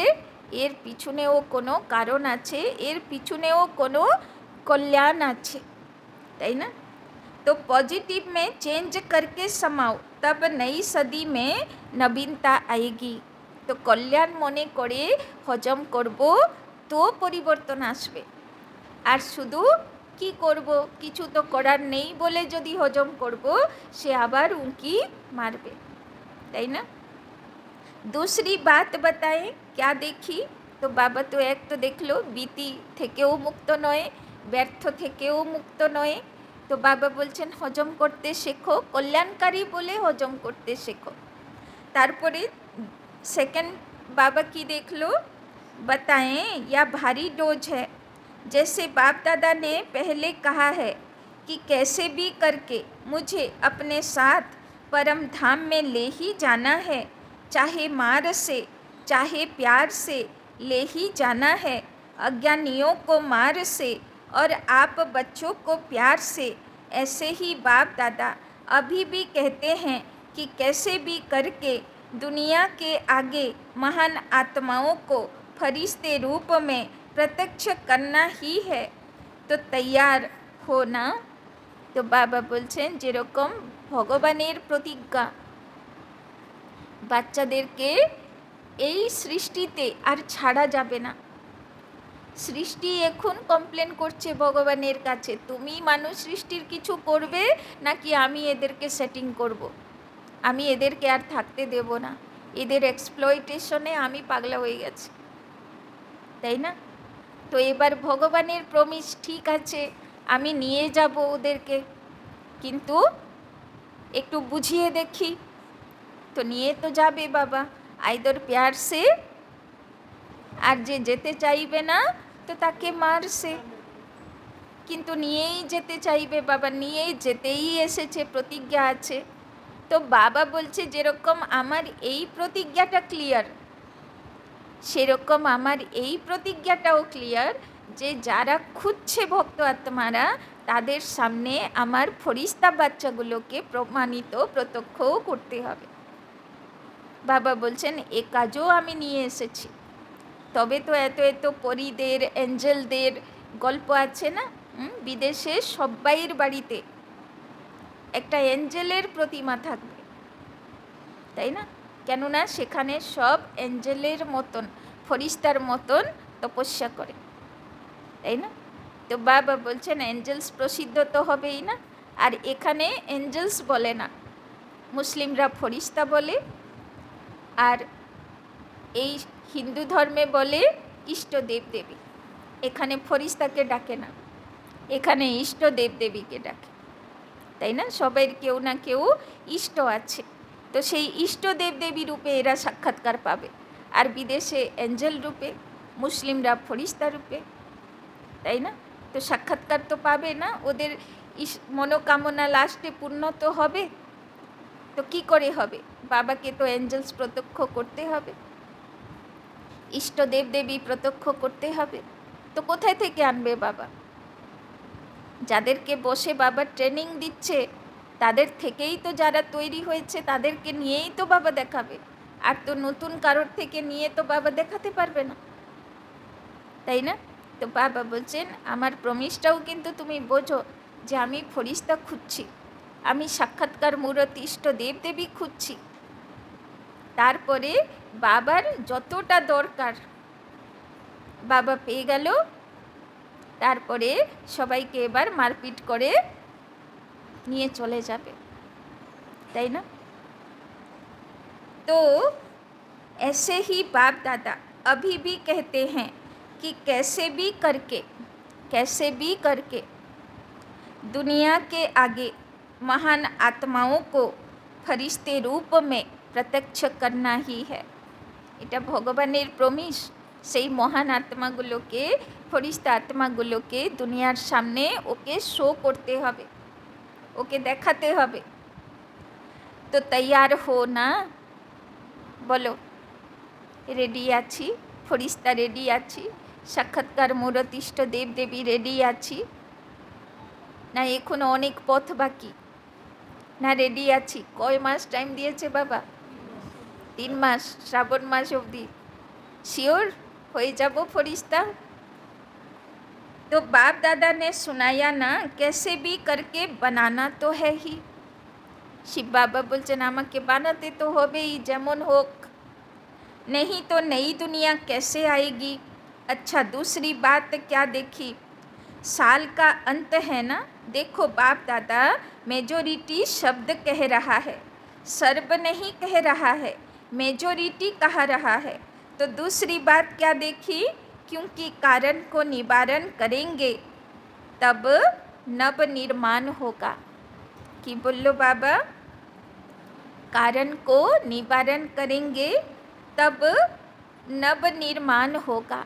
এর পিছনেও কোনো কারণ আছে, এর পিছনেও কোনো কল্যাণ আছে, তাই না? तो पॉजिटिव में चेंज करके समाओ, तब नई सदी में नवीनता आएगी। तो कल्याण मने करे हजम करब तो परिवर्तन आसबे, और शुधु कि करब किछु तो करार नेई बोले यदि हजम करब से आबार उंकी मारबे, ताई ना? दूसरी बात बताएं क्या देखी? तो बाबा तो एक तो देखलो बीती थेकेও मुक्त नय, व्यर्थ थेकेও मुक्त नय। तो बाबा बोलছেন हजम करते शेखो, कल्याणकारी बोले हजम करते शेखो। तारपरे सेकेंड बाबा की देख लो, बताएं या भारी डोज है। जैसे बाप दादा ने पहले कहा है कि कैसे भी करके मुझे अपने साथ परम धाम में ले ही जाना है, चाहे मार से चाहे प्यार से ले ही जाना है, अज्ञानियों को मार से और आप बच्चों को प्यार से। ऐसे ही बाप दादा अभी भी कहते हैं कि कैसे भी करके दुनिया के आगे महान आत्माओं को फरिश्ते रूप में प्रत्यक्ष करना ही है, तो तैयार हो ना। तो बाबा बोलছেন যেরকম ভগবানের প্রতিজ্ঞা বাচ্চাদেরকে এই সৃষ্টিতে আর ছাড়া যাবে না। সৃষ্টি এখন কমপ্লেন করছে ভগবানের কাছে, তুমি মানুষ সৃষ্টির কিছু করবে নাকি আমি এদেরকে সেটিং করব, আমি এদেরকে আর থাকতে দেব না, এদের এক্সপ্লয়টেশনে আমি পাগলা হয়ে গেছি, তাই না? তো এবার ভগবানের প্রমিস ঠিক আছে আমি নিয়ে যাব ওদেরকে, কিন্তু একটু বুঝিয়ে দেখি। তো নিয়ে তো যাবে বাবা আইদর প্যার সে, আর যে যেতে চাইবে না তো তাকে মারছে, কিন্তু নিয়েই যেতে চাইবে বাবা, নিয়েই যেতেই এসেছে, প্রতিজ্ঞা আছে। তো বাবা বলছে যেরকম আমার এই প্রতিজ্ঞাটা ক্লিয়ার, সেরকম আমার এই প্রতিজ্ঞাটাও ক্লিয়ার যে যারা খুঁজছে ভক্ত আত্মারা তাদের সামনে আমার ফরিস্তা বাচ্চাগুলোকে প্রমাণিত প্রত্যক্ষও করতে হবে। বাবা বলছেন এ কাজও আমি নিয়ে এসেছি। তবে তো এত এত পরীদের অ্যাঞ্জেলদের গল্প আছে না, বিদেশে সবাইয়ের বাড়িতে একটা অ্যাঞ্জেলের প্রতিমা থাকবে, তাই না? কেননা সেখানে সব অ্যাঞ্জেলের মতন ফরিস্তার মতন তপস্যা করে, তাই না? তো বাবা বলছেন অ্যাঞ্জেলস প্রসিদ্ধ তো হবেই না, আর এখানে অ্যাঞ্জেলস বলে না, মুসলিমরা ফরিস্তা বলে, আর এই হিন্দু ধর্মে বলে ইষ্ট দেবদেবী। এখানে ফরিস্তাকে ডাকে না, এখানে ইষ্ট দেবদেবীকে ডাকে, তাই না? সবাই কেউ না কেউ ইষ্ট আছে, তো সেই ইষ্ট দেবদেবী রূপে এরা সাক্ষাৎকার পাবে, আর বিদেশে অ্যাঞ্জেল রূপে। মুসলিমরা ফরিস্তা রূপে, তাই না? তো সাক্ষাৎকার তো পাবে না, ওদের মনোকামনা লাস্টে পূর্ণ তো হবে। তো কি করে হবে? বাবাকে তো অ্যাঞ্জেলস প্রত্যক্ষ করতে হবে, ইষ্ট দেবদেবী প্রত্যক্ষ করতে হবে। তো কোথায় থেকে আনবে বাবা? যাদেরকে বসে বাবা ট্রেনিং দিচ্ছে তাদের থেকেই তো যারা তৈরি হয়েছে তাদেরকে নিয়েই তো বাবা দেখাবে। আর তো নতুন কারোর থেকে নিয়ে তো বাবা দেখাতে পারবে না, তাই না? তো বাবা বলছেন আমার প্রমিসটাও কিন্তু তুমি বোঝো যে আমি ফরিস্তা খুঁজছি, আমি সাক্ষাৎকার মূরত ইষ্ট দেবদেবী খুঁজছি। তারপরে বাবার যতটা দরকার বাবা পেয়ে গেল, তারপরে সবাইকে এবার মারপিট করে নিয়ে চলে যাবে, তাই না? तो ऐसे ही बाप दादा अभी भी कहते हैं कि कैसे भी करके दुनिया के आगे महान आत्माओं को फरिश्ते रूप में प्रत्यक्ष करना ही है। এটা ভগবানের প্রমিস, সেই মহান আত্মাগুলোকে, ফরিস্তা আত্মাগুলোকে দুনিয়ার সামনে ওকে শো করতে হবে, ওকে দেখাতে হবে। তো তৈয়ার হো না, বলো রেডি আছি, ফরিস্তা রেডি আছি, সাক্ষাৎকার মূরত ইষ্ট দেবদেবী রেডি আছি, না এখনো অনেক পথ বাকি, না রেডি আছি? কয় মাস টাইম দিয়েছে বাবা? 3 মাস, শ্রাবণ মাস অবধি। শিওর হয়ে যাব ফরিস্তা? तो बाप दादा ने सुनाया ना, कैसे भी करके बनाना तो है ही। শিব বাবা বলছেন আমাকে বানাতে তো হবেই, যেমন হোক, नहीं तो नई दुनिया कैसे आएगी। अच्छा दूसरी बात क्या देखी, साल का अंत है ना, देखो बाप दादा मेजोरिटी शब्द कह रहा है, सर्ब नहीं कह रहा है, मेजोरिटी कह रहा है। तो दूसरी बात क्या देखी, क्योंकि कारण को निवारण करेंगे तब नव निर्माण होगा। कि बोलो बाबा, कारण को निवारण करेंगे तब नव निर्माण होगा।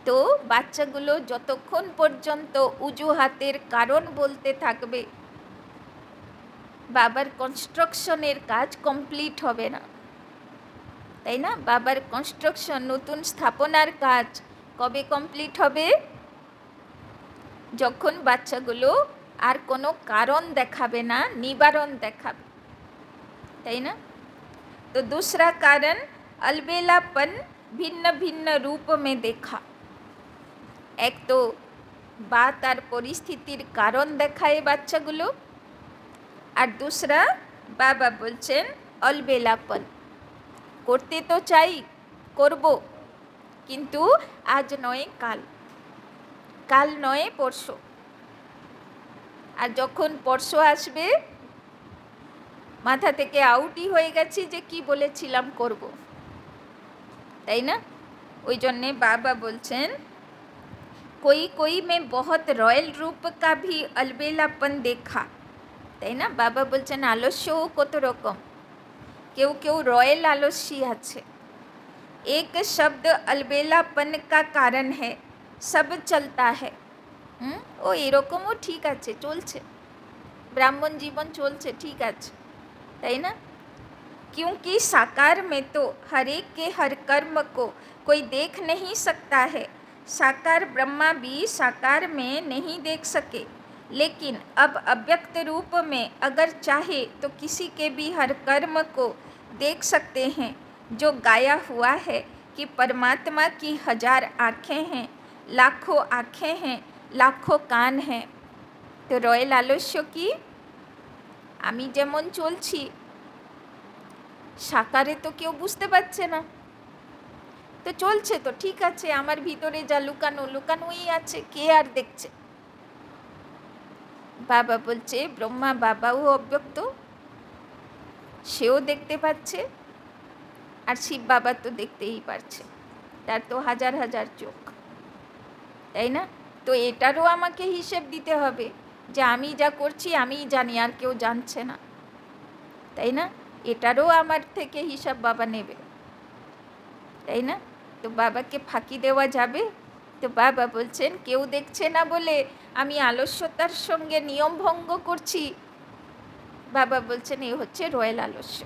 তো বাচ্চাগুলো যতক্ষণ পর্যন্ত অজুহাতের কারণ বলতে থাকবে বাবার কনস্ট্রাকশনের কাজ কমপ্লিট হবে না, তাই না? বাবার কনস্ট্রাকশন, নতুন স্থাপনার কাজ কবে কমপ্লিট হবে? যখন বাচ্চাগুলো আর কোনো কারণ দেখাবে না, নিবারণ দেখাবে, তাই না? तो दूसरा कारण अलबेलापन भिन्न भिन्न रूप में देखा। एक तो बात और परिस्थितिर कारण देखाए बाच्चागुलो, और दूसरा बाबा बोलছেন अलबेलापन, করতে তো চাই, করব, কিন্তু আজ নয় কাল, কাল নয় পরশু। আর যখন পরশু আসবে মাথা থেকে আউটই হয়ে গেছি যে কি বলেছিলাম করব, তাই না? ওই জন্যে বাবা বলছেন कोई कोई में बहुत रॉयल रूप का भी अलबेलापन देखा, তাই না? বাবা বলছেন আলস্যও কত রকম, কেউ কেউ রয়্যাল আলস্যি আছে। एक शब्द अलबेलापन का कारण है, सब चलता है। ও এরকমও ঠিক আছে, চলছে, ব্রাহ্মণ জীবন চলছে, ঠিক আছে, তাই না? क्योंकि साकार में तो हर एक के हर कर्म को कोई देख नहीं सकता है। साकार ब्रह्मा भी साकार में नहीं देख सके, लेकिन अब अव्यक्त रूप में अगर चाहे तो किसी के भी हर कर्म को देख सकते हैं। जो गाया हुआ है कि परमात्मा की 1000 आँखें हैं, लाखों आँखें हैं, लाखों कान हैं। तो রয়্যাল আলস্য কি? আমি যেমন চলছি সাকারে তো কেউ বুঝতে পারছে না, তো চলছে তো ঠিক আছে, আমার ভিতরে যা লুকানো লুকানোই আছে, কে আর দেখছে? বাবা বলছে ব্রহ্মা বাবাও অব্যক্ত, সেও দেখতে পাচ্ছে, আর শিব বাবা তো দেখতেই পারছে, তার তো হাজার হাজার চোখ, তাই না? তো এটারও আমাকে হিসেব দিতে হবে যে আমি যা করছি আমিই জানি, আর কেউ জানছে না, তাই না? এটারও আমার থেকে হিসাব বাবা নেবে, তাই না? তো বাবাকে ফাঁকি দেওয়া যাবে? তো বাবা বলছেন কেউ দেখছে না বলে আমি আলস্যতার সঙ্গে নিয়ম ভঙ্গ করছি। বাবা বলছেন এই হচ্ছে রয়্যাল আলস্য,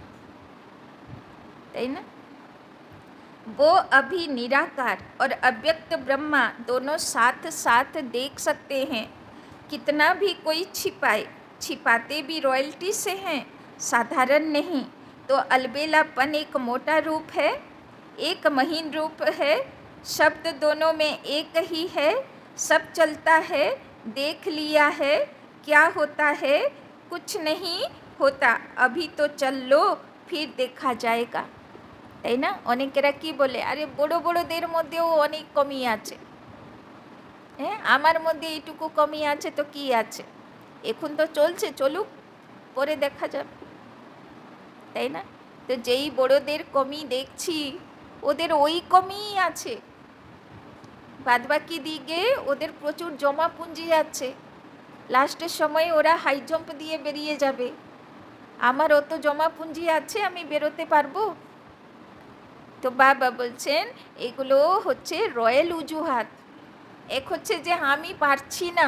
তাই না? वो अभी निराकार और अव्यक्त ब्रह्मा दोनों साथ साथ देख सकते हैं। कितना भी कोई छिपाए, छिपाते भी रॉयल्टी से हैं, साधारण नहीं। तो अलबेलापन एक मोटा रूप है, एक महीन रूप है। शब्द दोनों में एक ही है। सब चलता है, देख लिया है। क्या होता है? कुछ नहीं होता। अभी तो चल लो, फिर देखा जाएगा। তাই না? অনেকেরা কি বলে, আরে বড় বড়দের মধ্যেও অনেক কমি আছে, হ্যাঁ আমার মধ্যে এইটুকু কমি আছে তো কি আছে, এখন তো চলছে, চলুক, পরে দেখা যাবে, তাই না? তো যেই বড়দের কমি দেখছি ওদের ওই কমিই আছে, বাদবাকি দিকে ওদের প্রচুর জমা পুঁজি আছে, লাস্টের সময় ওরা হাই জাম্প দিয়ে বেরিয়ে যাবে। আমার অত জমা পুঁজি আছে, আমি বেরোতে পারবো? তো বাবা বলছেন এগুলো হচ্ছে রয়্যাল অজুহাত। এক হচ্ছে যে আমি পারছি না,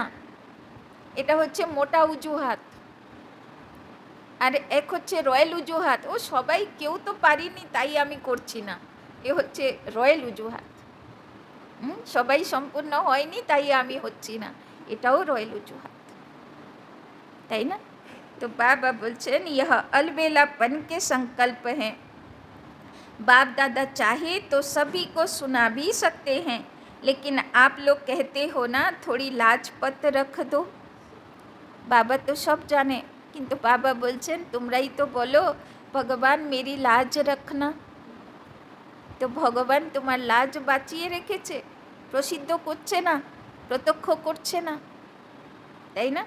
এটা হচ্ছে মোটা অজুহাত, আর এক হচ্ছে রয়্যাল অজুহাত, ও সবাই কেউ তো পারিনি তাই আমি করছি না, এ হচ্ছে রয়্যাল অজুহাত। সবাই সম্পূর্ণ হয়নি তাই আমি হচ্ছি না, এটাও রয়্যাল অজুহাত, তাই না? তো বাবা বলছেন ইহ अलबेलापन के संकल्प हैं। बाप दादा चाहे तो सभी को सुना भी सकते हैं, लेकिन आप लोग कहते हो ना थोड़ी लाजपत रख दो। बाबा तो सब जाने, किंतु बाबा बोलছেন তোমরাই তো বলো ভগবান মেরি লাজ রাখনা। তো ভগবান তোমার লাজ বাঁচিয়ে রেখেছে, প্রসিদ্ধ করছে না, প্রত্যক্ষ করছে না, তাই না?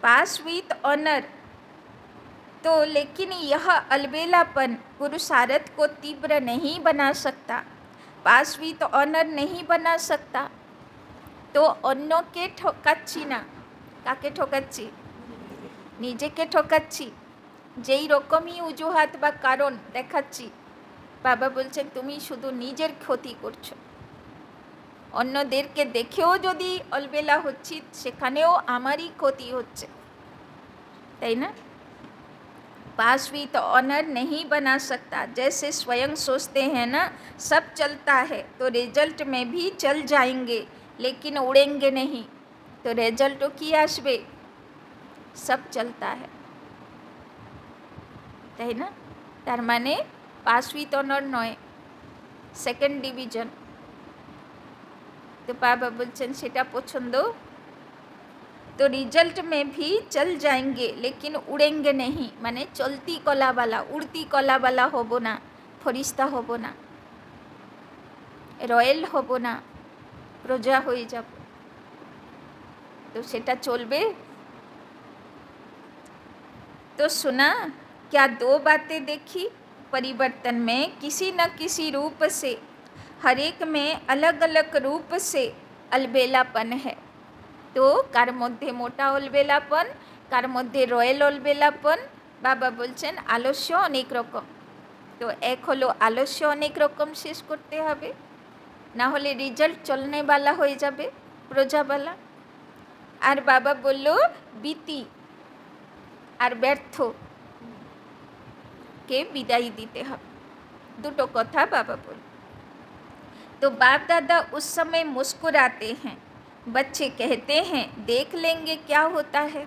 पास विथ ऑनर। तो लेकिन यह अलबेलापन पुरुषार्थ को तीव्र नहीं बना सकता, पास विथ ऑनर नहीं बना सकता। तो অন্যকে ঠকাচ্ছি না, কাকে ঠকাচ্ছি? নিজেকে ঠকাচ্ছি, যেই রকমই অজুহাত বা কারণ দেখাচ্ছি। বাবা বলছেন তুমি শুধু নিজের ক্ষতি করছো, অন্যদেরকে দেখেও যদি অলবেলা হচ্ছি সেখানেও আমারই ক্ষতি হচ্ছে, তাই না? पास विथ ऑनर नहीं बना सकता। जैसे स्वयं सोचते हैं ना सब चलता है तो रिजल्ट में भी चल जाएंगे, लेकिन उड़ेंगे नहीं। तो रिजल्ट की आसबे, सब चलता है, তাই না? তার মানে পাস উইথ অনার নয়, সেকেন্ড ডিভিশন। তো বাবা বলছেন সেটা পছন্দ। तो रिजल्ट में भी चल जाएंगे लेकिन उड़ेंगे नहीं, মানে চলতি কলাবালা, উড়তি কলাবালা হব না, ফরিস্তা হব না, রয়্যাল হব না, প্রজা হয়ে যাব। তো সেটা চলবে? तो सुना क्या दो बातें देखी, परिवर्तन में किसी न किसी रूप से, हर एक में अलग अलग रूप से अलबेलापन है। তো কার মধ্যে মোটা অলবেলাপন, কার মধ্যে রয়্যাল অলবেলাপন? বাবা বলছেন আলস্য অনেক রকম। তো এক হলো আলস্য অনেক রকম শেষ করতে হবে, না হলে রেজাল্ট চলনেওয়ালা হয়ে যাবে, প্রজাবালা। আর বাবা বলল বিতি আর ব্যর্থ কে বিদায় দিতে হবে, দুটো কথা বাবা বল। तो बाप दादा उस समय मुस्कुराते हैं, बच्चे कहते हैं देख लेंगे क्या होता है।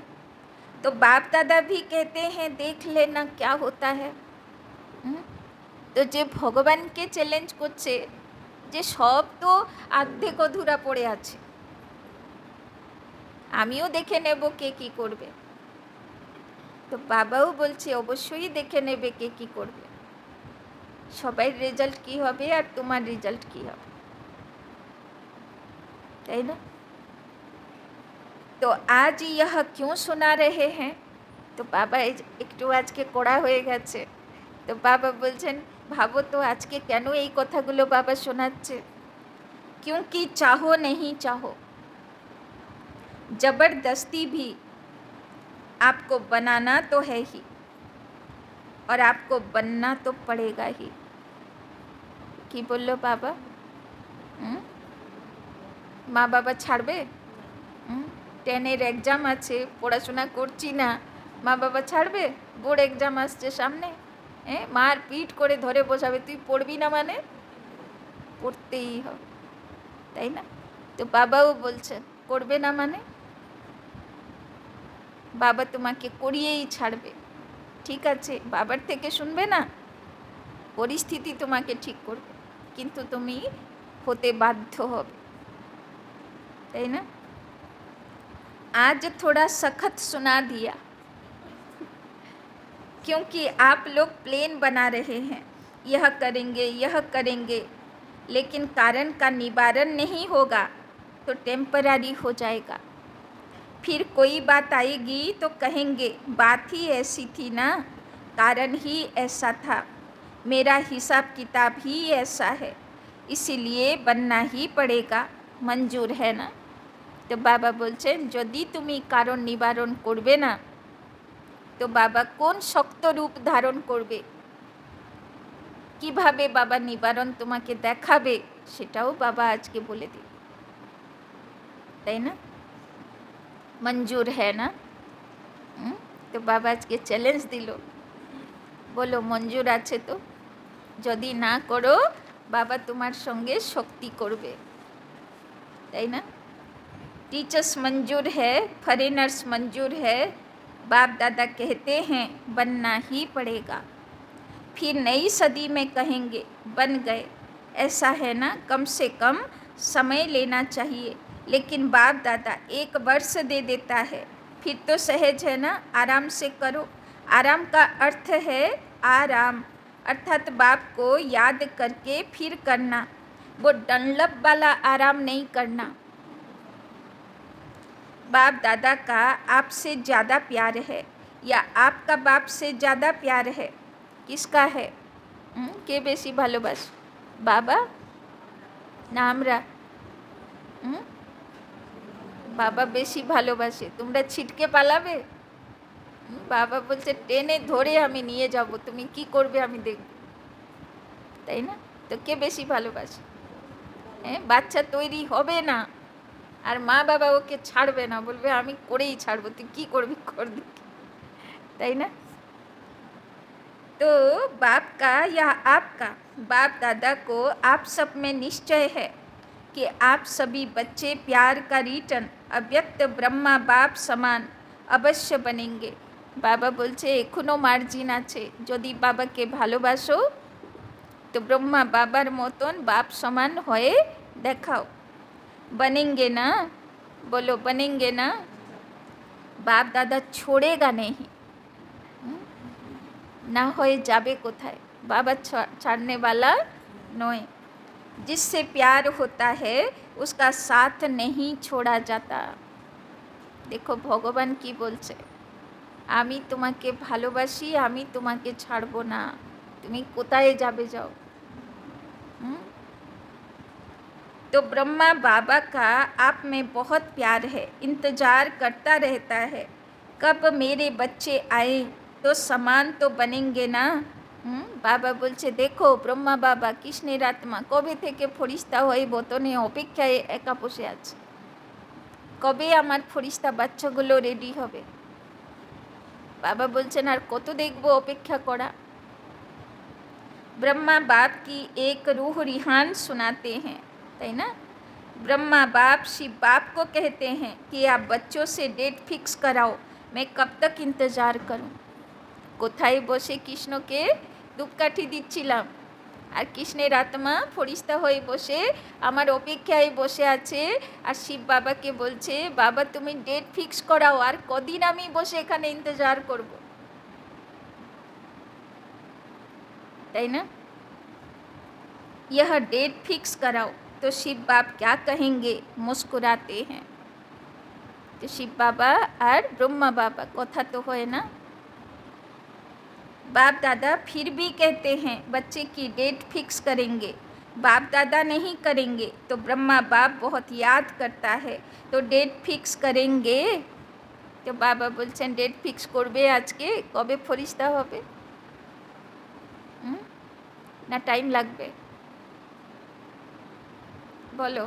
तो बाप दादा भी कहते हैं देख लेना क्या होता है। তো যে ভগবানকে চ্যালেঞ্জ করছে যে সব তো অর্ধেক অধুরা পড়ে আছে, আমিও দেখে নেব কে কি করবে। তো বাবাও বলছে অবশ্যই দেখে নেবে কে কি করবে, সবাই রেজাল্ট কি হবে আর তোমার রেজাল্ট কি হবে, তাই না? তো আজ ইহ क्यों सुना रहे हैं। তো বাবা একটু আজকে কড়া হয়ে গেছে। তো বাবা বলছেন ভাবো তো আজকে কেন এই কথাগুলো বাবা শোনাচ্ছে। क्योंकि चाहो नहीं चाहो जबरदस्ती भी आपको बनाना तो है ही और आपको बनना तो पड़ेगा ही। কি বললো বাবা? মা বাবা ছাড়বে? 10-এর এক্সাম আছে, পড়াশোনা করছি না, মা বাবা ছাড়বে? বোর্ড এক্সাম আসছে সামনে, মার পিট করে ধরে বসাবে, তুই পড়বি না মানে পড়তেই হবে, তাই না? তো বাবাও বলছেন করবে না মানে বাবা তোমাকে করিয়েই ছাড়বে। ঠিক আছে, বাবার থেকে শুনবে না, পরিস্থিতি তোমাকে ঠিক করবে, কিন্তু তুমি হতে বাধ্য হবে, তাই না? आज थोड़ा सख्त सुना दिया क्योंकि आप लोग प्लान बना रहे हैं, यह करेंगे, लेकिन कारण का निवारण नहीं होगा तो टेम्पररी हो जाएगा। फिर कोई बात आएगी तो कहेंगे बात ही ऐसी थी ना, कारण ही ऐसा था, मेरा हिसाब किताब ही ऐसा है, इसीलिए बनना ही पड़ेगा, मंजूर है ना? तो बाबा बोलছেন যদি তুমি কারণ নিবারণ করবে না তো বাবা কোন শক্ত রূপ ধারণ করবে, কিভাবে বাবা নিবারণ তোমাকে দেখাবে সেটাও বাবা আজকে বলে দিল, তাই না? মঞ্জুর হ্যায় না? তো বাবা আজকে চ্যালেঞ্জ দিল, বলো মঞ্জুর আছে তো? যদি না করো বাবা তোমার সঙ্গে শক্তি করবে, তাই না? टीचर्स मंजूर है, फॉरेनर्स मंजूर है, बाप दादा कहते हैं बनना ही पड़ेगा, फिर नई सदी में कहेंगे बन गए, ऐसा है ना? कम से कम समय लेना चाहिए, लेकिन बाप दादा 1 वर्ष दे देता है, फिर तो सहज है ना, आराम से करो। आराम का अर्थ है आराम, अर्थात बाप को याद करके फिर करना, वो डनलप वाला आराम नहीं करना। बाप दादा का आपसे ज़्यादा प्यार है या आपका बाप से ज़्यादा प्यार है? किसका है? के बेशी भालोबास, बाबा ना आमरा? बाबा बेशी भालोबासे, তোমরা ছিটকে পালাবে? বাবা বলছে টেনে ধরে আমি নিয়ে যাব, তুমি কি করবে আমি দেখব, তাই না? তো কে বেশি ভালোবাসে? বাচ্চা তৈরি হবে না আর মা বাবা ওকে ছাড়বে না, বলবে আমি করেই ছাড়বো, তুই কী করবি কর দেখি, তাই না? तो बाप का या आपका, बाप दादा को आप सब में निश्चय है कि आप सभी बच्चे प्यार का रिटर्न अव्यक्त ब्रह्मा बाप समान अवश्य बनेंगे। बाबा बोलছে এখনো মার্জিন আছে, যদি বাবাকে ভালোবাসো তো ব্রহ্মা বাবার মতন বাপ সমান হয়ে দেখাও। बनेंगे ना? बोलो बनेंगे ना? बाप दादा छोड़ेगा नहीं, ना হয়ে যাবে কোথায়, बाबा ছাড়ने वाला नोए, जिससे प्यार होता है उसका साथ नहीं छोड़ा जाता। देखो भगवान की बोलছে, আমি তোমাকে ভালোবাসি, আমি তোমাকে ছাড়বো না, তুমি কোথায় যাবে যাও। तो ब्रह्मा बाबा का आप में बहुत प्यार है, इंतज़ार करता रहता है कब मेरे बच्चे आए तो समान तो बनेंगे ना। বাবা বলছে দেখো ব্রহ্মা বাবা কৃষ্ণের আত্মা কবে থেকে ফরিস্তা হয়ে বোতনে অপেক্ষায় একা বসে আছে, কবে আমার ফরিস্তা বাচ্চাগুলো রেডি হবে। বাবা বলছেন আর কত দেখবো অপেক্ষা করা। ब्रह्मा बाप की एक रूह रिहान सुनाते हैं, है ना? ब्रह्मा बाप शिव बाप को कहते हैं कि आप बच्चों से डेट फिक्स कराओ, मैं कब तक इंतज़ार करूं। কোথায় বসে কৃষ্ণকে ধূপকাঠি দিচ্ছিলাম আর কৃষ্ণের আত্মা ফরিস্তা হয়ে বসে আমার অপেক্ষায় বসে আছে, আর শিব বাবাকে বলছে বাবা তুমি ডেট ফিক্স করাও, আর কদিন আমি বসে এখানে ইন্তজার করব, তাই না? यह डेट फिक्स कराओ तो शिव बाप क्या कहेंगे, मुस्कुराते हैं। तो शिव बाबा और ब्रह्मा बाबा कथा तो है ना। बाप दादा फिर भी कहते हैं बच्चे की डेट फिक्स करेंगे, बाप दादा नहीं करेंगे तो ब्रह्मा बाप बहुत याद करता है तो डेट फिक्स करेंगे। तो बाबा बोलছেন डेट फिक्स করবে আজকে, কবে ফরিস্তা হবে, না টাইম লাগবে? बोलो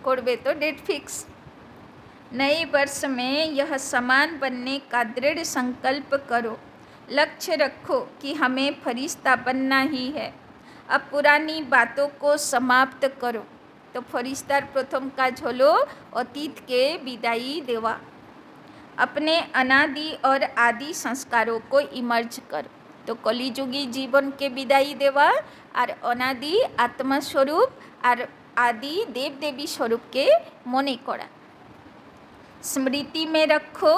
कोड़बे तो डेट फिक्स। नए वर्ष में यह समान बनने का दृढ़ संकल्प करो। लक्ष्य रखो कि हमें फरिश्ता बनना ही है। अब पुरानी बातों को समाप्त करो। तो फरिश्तार प्रथम काज हलो अतीत के विदाई देवा। अपने अनादि और आदि संस्कारों को इमर्ज करो। तो कलिजुगी जीवन के विदाई देवा और अनादि आत्मा स्वरूप और आदि देव देवी स्वरूप के मने करा। स्मृति में रखो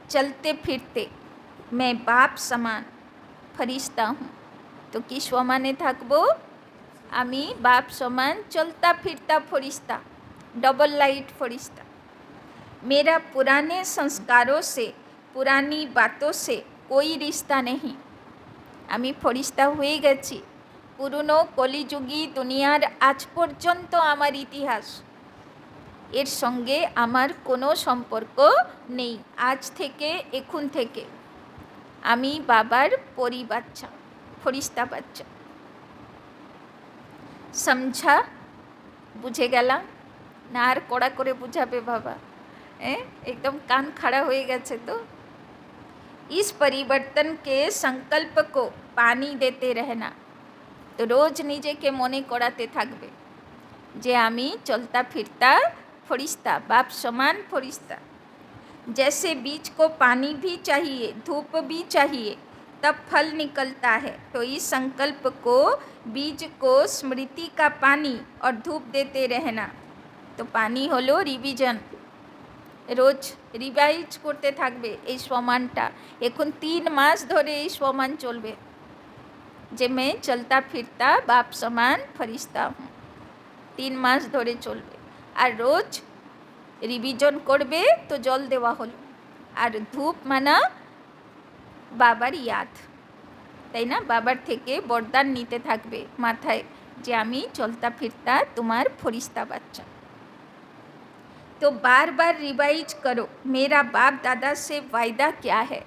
चलते फिरते मैं बाप समान फरिश्ता हूँ। तो कि समाने थाकबो आमी बाप समान चलता फिरता फरिश्ता, डबल लाइट फरिश्ता। मेरा पुराने संस्कारों से पुरानी बातों से कोई रिश्ता नहीं। आमी फरिश्ता हुए गेছি। पुरानो कलिजुगी दुनियार आज पर्यन्त आमार इतिहास एर संगे आमार कोनो सम्पर्क नेই। आज थेके एखुन थेके आमी बाबार परी बाच्चा फरिश्ता बाच्चा। समझा बुझे गेला ना आर कड़ा करे बुझाबे बाबा एकदम कान खड़ा हो गेছে। तो इस परिवर्तन के संकल्प को पानी देते रहना। तो रोज निजे के मने कराते थाकबे जे आमी चलता फिरता फरिश्ता बाप समान फरिश्ता। जैसे बीज को पानी भी चाहिए धूप भी चाहिए तब फल निकलता है। तो इस संकल्प को बीज को स्मृति का पानी और धूप देते रहना। तो पानी हलो रिविजन। रोज रिवाइज करते थाकबे এই সমানটা। এখন 3 মাস ধরে এই সমান চলবে যে मैं चलता फिरता बाप समान फरिश्ता हूँ। 3 मास धरे चलबे और रोज रिविजन करबे। तो जल देवा हलो और धूप माना बाबार याद ताई ना बाबार थेके बरदान नीते थाकबे माथाय जे आमी चलता फिरता तुम्हार फरिश्ता बाच्चा। तो बार बार रिवाइज करो मेरा बाप दादा से वायदा क्या है।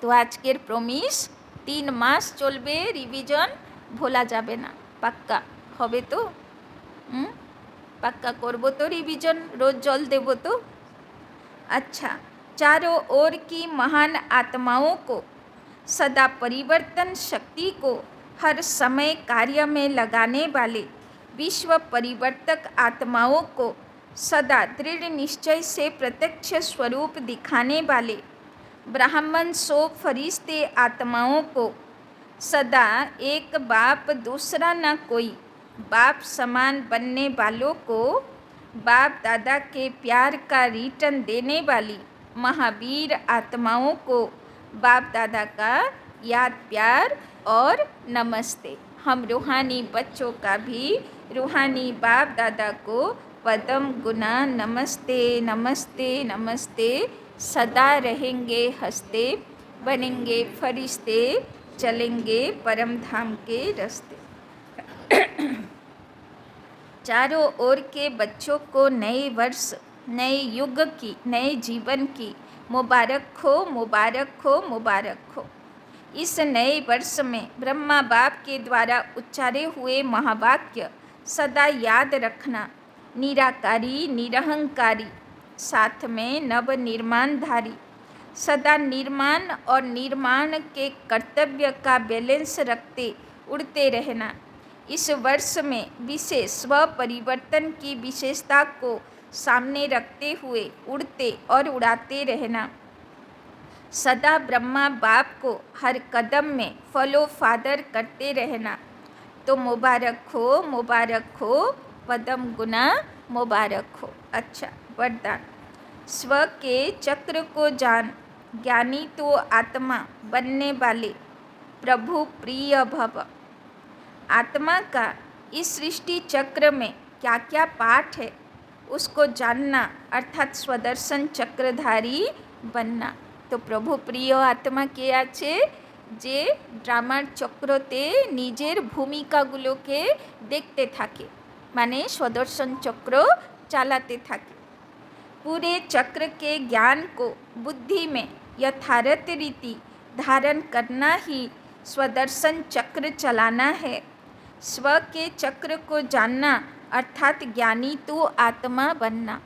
तो आजकेर प्रमिस 3 मास चलबे रिविजन भोला जाबे ना। पक्का होबे तो पक्का करबो तो रिविजन रोज जल देबो तो। अच्छा चारों ओर की महान आत्माओं को सदा परिवर्तन शक्ति को हर समय कार्य में लगाने वाले विश्व परिवर्तक आत्माओं को सदा दृढ़ निश्चय से प्रत्यक्ष स्वरूप दिखाने वाले ब्राह्मण सो फरिश्ते आत्माओं को सदा एक बाप दूसरा न कोई बाप समान बनने वालों को बाप दादा के प्यार का रिटर्न देने वाली महावीर आत्माओं को बाप दादा का याद प्यार और नमस्ते। हम रूहानी बच्चों का भी रूहानी बाप दादा को पदम गुना नमस्ते नमस्ते नमस्ते। सदा रहेंगे हंसते बनेंगे फरिश्ते चलेंगे परम धाम के रास्ते। चारों ओर के बच्चों को नए वर्ष नए युग की नए जीवन की मुबारक हो मुबारक हो मुबारक हो। इस नए वर्ष में ब्रह्मा बाप के द्वारा उच्चारे हुए महावाक्य सदा याद रखना। निराकारी निरहंकारी साथ में नव निर्माणधारी सदा निर्माण और निर्माण के कर्तव्य का बैलेंस रखते उड़ते रहना। इस वर्ष में विशेष स्व परिवर्तन की विशेषता को सामने रखते हुए उड़ते और उड़ाते रहना। सदा ब्रह्मा बाप को हर कदम में फॉलो फादर करते रहना। तो मुबारक हो पदम गुना मुबारक हो। अच्छा वरदान स्व के चक्र को जान ज्ञानी तो आत्मा बनने वाले प्रभु प्रिय भव। आत्मा का इस सृष्टि चक्र में क्या क्या पाठ है उसको जानना अर्थात स्वदर्शन चक्रधारी बनना। तो प्रभु प्रिय आत्मा के आछे जे ड्रामार चक्रते निजेर भूमिकागुलोके देखते थाके माने स्वदर्शन चक्र चालाते थाके। पूरे चक्र के ज्ञान को बुद्धि में यथार्थ रीति धारण करना ही स्वदर्शन चक्र चलाना है। स्व के चक्र को जानना अर्थात ज्ञानी तो आत्मा बनना।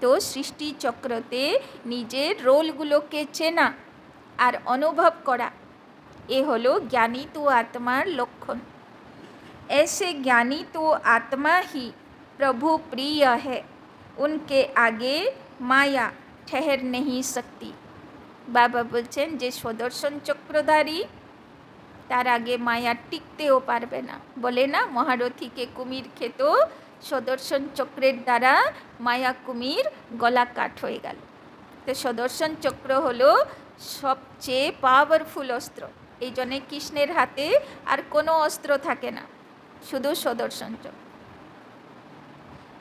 तो सृष्टि चक्रते निजेर रोलगुलोके चेना और अनुभव करा ए हलो ज्ञानी तो आत्मार लक्षण। ऐसे ज्ञानी तो आत्मा ही प्रभु प्रिय है, उनके आगे माया ठहर नहीं सकती। बाबा बोलছেন যে সুদর্শন চক্রধারী তার আগে মায়া টিকতেও পারবে না। বলে না মহারথীকে কুমির খেত, সুদর্শন চক্রের দ্বারা মায়া কুমির গলা কাট হয়ে গেল। তো সুদর্শন চক্র হলো সবচেয়ে পাওয়ারফুল অস্ত্র। এই জন্যে কৃষ্ণের হাতে আর কোনো অস্ত্র থাকে না, শুধু সুদর্শন চক্র।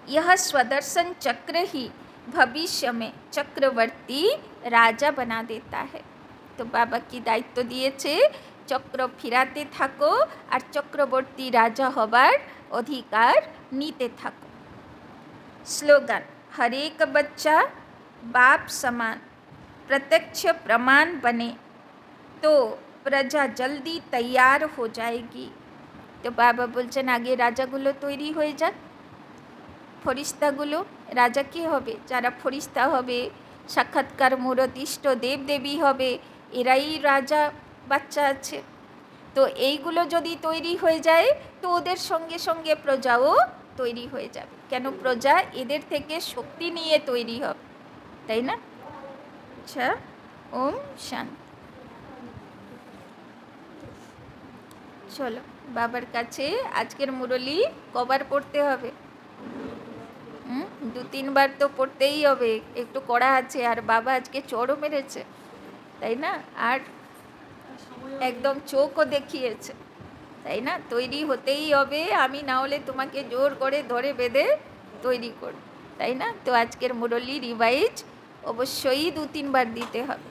यह स्वदर्शन चक्र ही भविष्य में चक्रवर्ती राजा बना देता है। तो बाबा की दायित्व दिए चक्र फिराते थाको और चक्रवर्ती राजा हबार अधिकार नीते थाको। स्लोगान हर एक बच्चा बाप समान प्रत्यक्ष प्रमाण बने तो प्रजा जल्दी तैयार हो जाएगी। तो बाबा बोलছেন आगे राजागुलो तैरी हो जाक, ফরিস্তাগুলো রাজা কে হবে? যারা ফরিস্তা হবে, সাক্ষাৎকার মূরত ইষ্ট দেবদেবী হবে, এরাই রাজা বাচ্চা আছে। তো এইগুলো যদি তৈরি হয়ে যায় তো ওদের সঙ্গে সঙ্গে প্রজাও তৈরি হয়ে যাবে। কেন? প্রজা এদের থেকে শক্তি নিয়ে তৈরি হবে, তাই না? আচ্ছা, ওম শান্তি। চলো বাবার কাছে আজকের মুরলি কবার পড়তে হবে? 2-3 বার তো পড়তেই হবে, একটু কড়া আছে। আর বাবা আজকে চড়ও মেরেছে, তাই না? আর একদম চোখও দেখিয়েছে, তাই না? তৈরি হতেই হবে, আমি না হলে তোমাকে জোর করে ধরে বেঁধে তৈরি করব, তাই না? তো আজকের মুরলি রিভাইজ অবশ্যই 2-3 বার দিতে হবে।